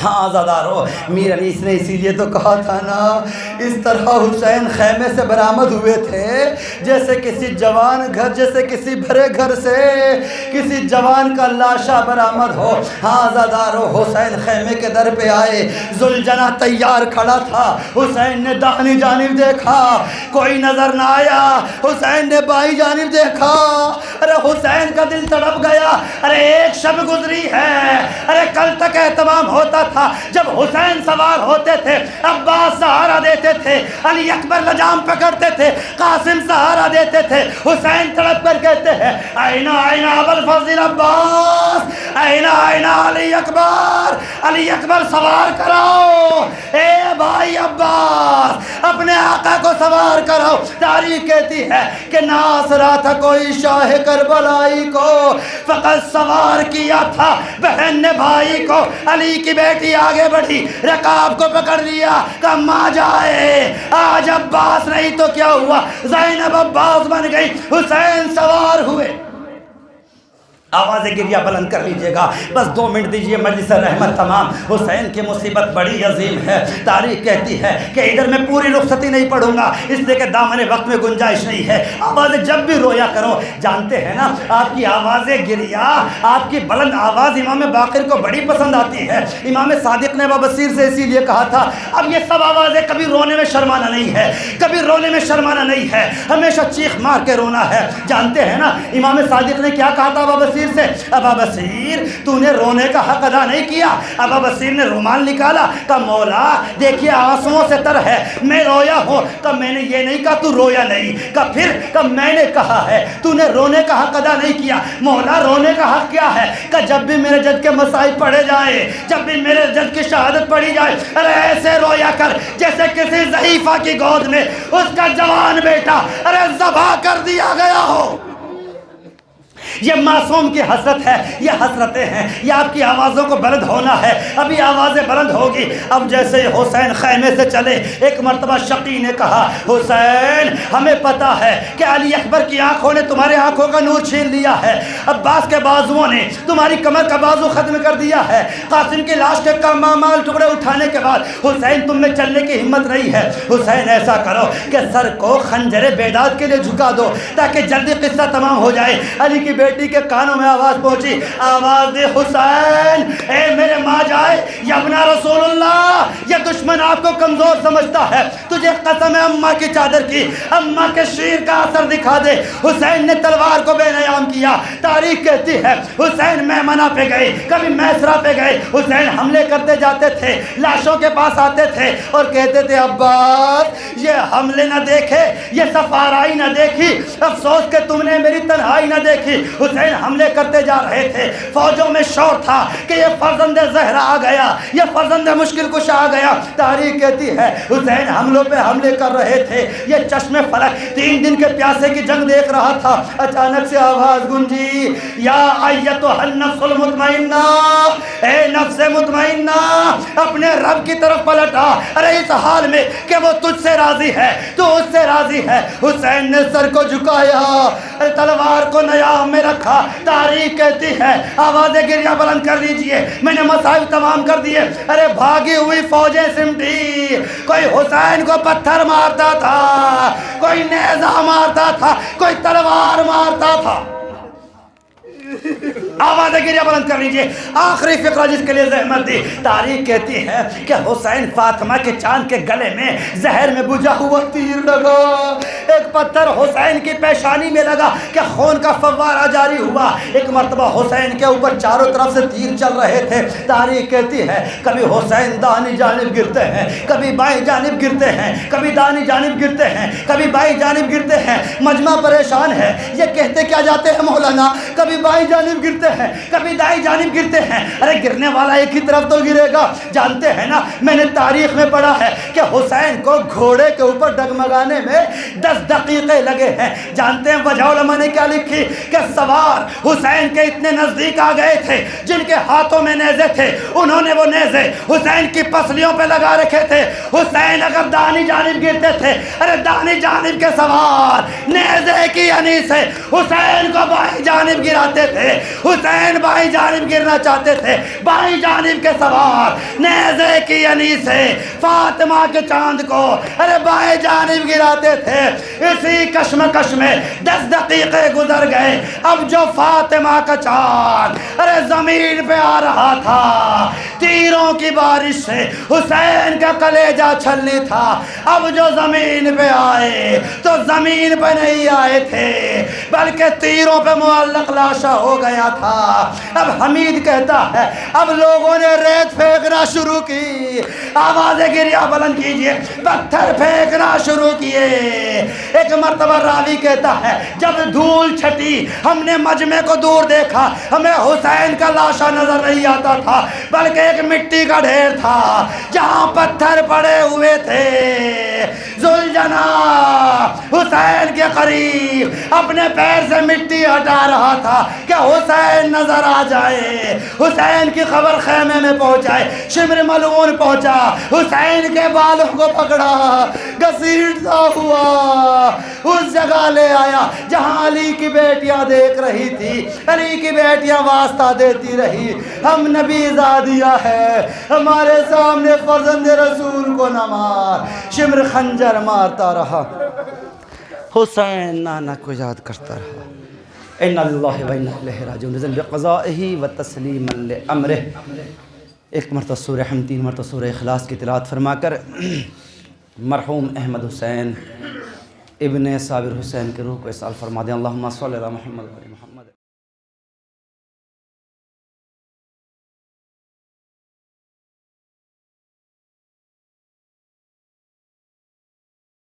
ہاں آزادارو، میر انیس نے اسی لیے تو کہا تھا نا، اس طرح حسین خیمے سے برآمد ہوئے تھے جیسے کسی جوان گھر، جیسے کسی بھرے گھر سے کسی جوان کا لاشا برآمد ہو۔ ہاں آزادارو، حسین خیمے کے در پہ آئے، ذوالجناح تیار کھڑا تھا، حسین نے داہنی جانب دیکھا، کوئی نظر نہ آیا، حسین نے بائیں جانب دیکھا، ارے حسین کا دل تڑپ گیا، ارے ایک شب گزری ہے، ارے کل تک اہتمام ہوتا تھا جب حسین سوار ہوتے تھے، عباس سہارا دیتے تھے، علی اکبر لجام پکڑتے تھے، قاسم سہارا دیتے تھے، حسین تڑپ کر کہتے ہیں آئینہ آئینہ ابوالفضل عباس، آئینہ آئینہ علی اکبر، علی اکبر سوار کراؤ، اے بھائی عباس اپنے آقا کو سوار کراؤ۔ تاریخ کہتی ہے کہ نہ آسرا تھا کوئی شاہ کربلائی کو، فقط سوار کیا تھا بہن نے بھائی کو۔ علی کی بیٹی آگے بڑھی، رکاب کو پکڑ لیا کہ ماں جائے، آج عباس نہیں تو کیا ہوا، زینب عباس بن گئی، حسین سوار ہوئے۔ آواز گریہ بلند کر لیجئے گا، بس 2 منٹ دیجئے، مجلس رحمت تمام۔ حسین کی مصیبت بڑی عظیم ہے، تاریخ کہتی ہے کہ ادھر میں پوری رخصتی نہیں پڑھوں گا اس لیے کہ دامن وقت میں گنجائش نہیں ہے۔ آوازیں جب بھی رویا کرو، جانتے ہیں نا آپ کی آوازیں گریہ، آپ کی بلند آواز امام باقر کو بڑی پسند آتی ہے۔ امام صادق نے ابا بصیر سے اسی لیے کہا تھا اب یہ سب آوازیں کبھی رونے میں شرمانا نہیں ہے، کبھی رونے میں شرمانا نہیں ہے، ہمیشہ چیخ مار کے رونا ہے۔ جانتے ہیں نا امام صادق نے کیا کہا تھا ابا بصیر سے، ابا بصیر تو نے رونے کا حق ادا نہیں کیا۔ ابا بصیر نے رومال نکالا، کہا مولا دیکھیے آنسوؤں سے تر ہے، میں رویا ہوں، کہا میں نے یہ نہیں کہا تو رویا نہیں، کہا پھر، کہا میں نے کہا ہے تو نے رونے کا حق ادا نہیں کیا۔ مولا رونے کا حق کیا ہے؟ کہا جب بھی میرے جد کے مسائب پڑھے جائیں، جب بھی میرے جد کی شہادت پڑھی جائے، ارے ایسے رویا کر جیسے کسی ضعیفہ کی گود میں اس کا جوان بیٹا ارے ذبح کر دیا گیا ہو۔ یہ معصوم کی حسرت ہے، یہ حسرتیں ہیں، یہ آپ کی آوازوں کو بلند ہونا ہے، ابھی آوازیں بلند ہوگی۔ اب جیسے حسین خیمے سے چلے، ایک مرتبہ شقی نے کہا حسین ہمیں پتا ہے کہ علی اکبر کی آنکھوں نے تمہارے آنکھوں کا نور چھین لیا ہے، عباس کے بازوؤں نے تمہاری کمر کا بازو ختم کر دیا ہے، قاسم کی لاش کے مال ٹکڑے اٹھانے کے بعد حسین تم میں چلنے کی ہمت نہیں ہے۔ حسین ایسا کرو کہ سر کو خنجر بیداد کے لیے جھکا دو تاکہ جلدی قصہ تمام ہو جائے۔ علی کی بیٹی کے کانوں میں آواز پہنچی، آواز دے حسین اے میرے ماں جائے، یا ابن رسول اللہ، یہ دشمن آپ کو کمزور سمجھتا ہے، تجھے قسم ہے اماں کی چادر کی، اماں کے شیر کا اثر دکھا دے۔ حسین نے تلوار کو بے نیام کیا۔ تاریخ کہتی ہے حسین میمنہ پہ گئے، کبھی میسرہ پہ گئے، حسین حملے کرتے جاتے تھے، لاشوں کے پاس آتے تھے اور کہتے تھے عباس یہ حملے نہ دیکھے، یہ سفارائی نہ دیکھی، افسوس کہ تم نے میری تنہائی نہ دیکھی۔ حسین حملے کرتے جا رہے تھے، فوجوں میں شور تھا کہ یہ فرزند زہرا آ گیا، یہ فرزند مشکل کشا آ گیا۔ تاریخ کہتی ہے حسین حملوں پہ حملے کر رہے تھے، یہ چشم فلک 3 دن کے پیاسے کی جنگ دیکھ رہا تھا۔ اچانک سے آواز گونجی، یا ایتھا النفس المطمئنہ، اے نفس مطمئنہ اپنے رب کی طرف پلٹا۔ ارے اس حال میں کہ وہ تجھ سے راضی ہے، تو اس سے راضی ہے۔ حسین نے سر کو جھکایا، تلوار کو نیام میں رکھا۔ تاریخ کہتی ہے، آوازیں گریہ بلند کر لیجئے، میں نے مسائل تمام کر دیے۔ ارے بھاگی ہوئی فوجیں سمٹی، کوئی حسین کو پتھر مارتا تھا، کوئی نیزہ مارتا تھا، کوئی تلوار مارتا تھا۔ آوازیں گریہ بلند کر لیجئے۔ آخری فقرہ جس کے لیے زحمت دی، تاریخ کہتی ہے کہ حسین فاطمہ کے چاند کے گلے میں زہر میں بجھا ہوا تیر لگا، ایک پتھر حسین کی پیشانی میں لگا کہ خون کا فوارہ جاری ہوا۔ ایک مرتبہ حسین کے اوپر چاروں طرف سے تیر چل رہے تھے۔ تاریخ کہتی ہے کبھی حسین دانی جانب گرتے ہیں، کبھی بائیں جانب گرتے ہیں، کبھی دانی جانب گرتے ہیں، کبھی بائیں جانب گرتے ہیں۔ مجمع پریشان ہے، یہ کہتے کیا جاتے ہیں مولانا، کبھی بائیں جانب گرتے ہیں، کبھی دائیں جانب گرتے ہیں۔ ارے گرنے والا ایک ہی طرف تو گرے گا۔ جانتے ہیں نا، میں نے تاریخ میں پڑھا ہے کہ حسین کو گھوڑے کے اوپر ڈگمگانے میں 10 دقیقے لگے ہیں۔ جانتے ہیں وجہ علماء نے کیا لکھی کہ سوار حسین کے اتنے نزدیک آ گئے تھے، جن کے ہاتھوں میں نیزے تھے، انہوں نے وہ نیزے حسین کی پسلیوں پہ لگا رکھے تھے۔ حسین اگر دانی جانب گرتے تھے، ارے دانی جانب کے سوار نیزے کی یعنی سے حسین کو بائیں جانب گراتے تھے۔ حسین بائیں جانب گرنا چاہتے تھے، بائیں جانب کے سوار نیزے کی یعنی سے فاطمہ کے چاند کو ارے بائیں جانب گراتے تھے۔ اسی کشمکش میں 10 دقیقے گزر گئے۔ اب جو فاطمہ کا چاند ارے زمین پہ آ رہا تھا، تیروں کی بارش سے حسین کا کلیجہ چھلنی تھا۔ اب جو زمین پہ آئے تو زمین پہ نہیں آئے تھے، بلکہ تیروں پہ معلق لاشا ہو گیا تھا۔ اب حمید کہتا ہے اب لوگوں نے ریت پھینکنا شروع کی، آوازیں گریہ بلند کیجئے، پتھر پھینکنا شروع کیے۔ ایک مرتبہ راوی کہتا ہے جب دھول چھٹی ہم نے مجمع کو دور دیکھا، ہمیں حسین کا لاشا نظر نہیں آتا تھا، بلکہ ایک مٹی کا ڈھیر تھا جہاں پتھر پڑے ہوئے تھے۔ ذوالجناح حسین کے قریب اپنے پیر سے مٹی ہٹا رہا تھا کہ حسین نظر آ جائے، حسین کی خبر خیمے میں پہنچائے۔ شمر ملعون پہنچا، حسین کے بالوں کو پکڑا، گھسیٹتا ہوا اس جگہ لے آیا جہاں علی کی بیٹیاں دیکھ رہی تھی۔ علی کی بیٹیاں واسطہ دیتی رہی، ہم نبی زادیہ ہے، ہمارے سامنے فرزند رسول کو نہ مار۔ شمر خنجر مارتا رہا، حسین نانا کو یاد کرتا رہا۔ ان اللہ و انا الیہ راجعون بقضائہ و تسلیما لامرہ۔ ایک مرتبہ سورہ حمد، 3 مرتبہ سورہ اخلاص کی تلاوت فرما کر مرحوم احمد حسین ابن صابر حسین کے روح کو اصال فرما دیں۔ اللہم صلی علی محمد و علی محمد۔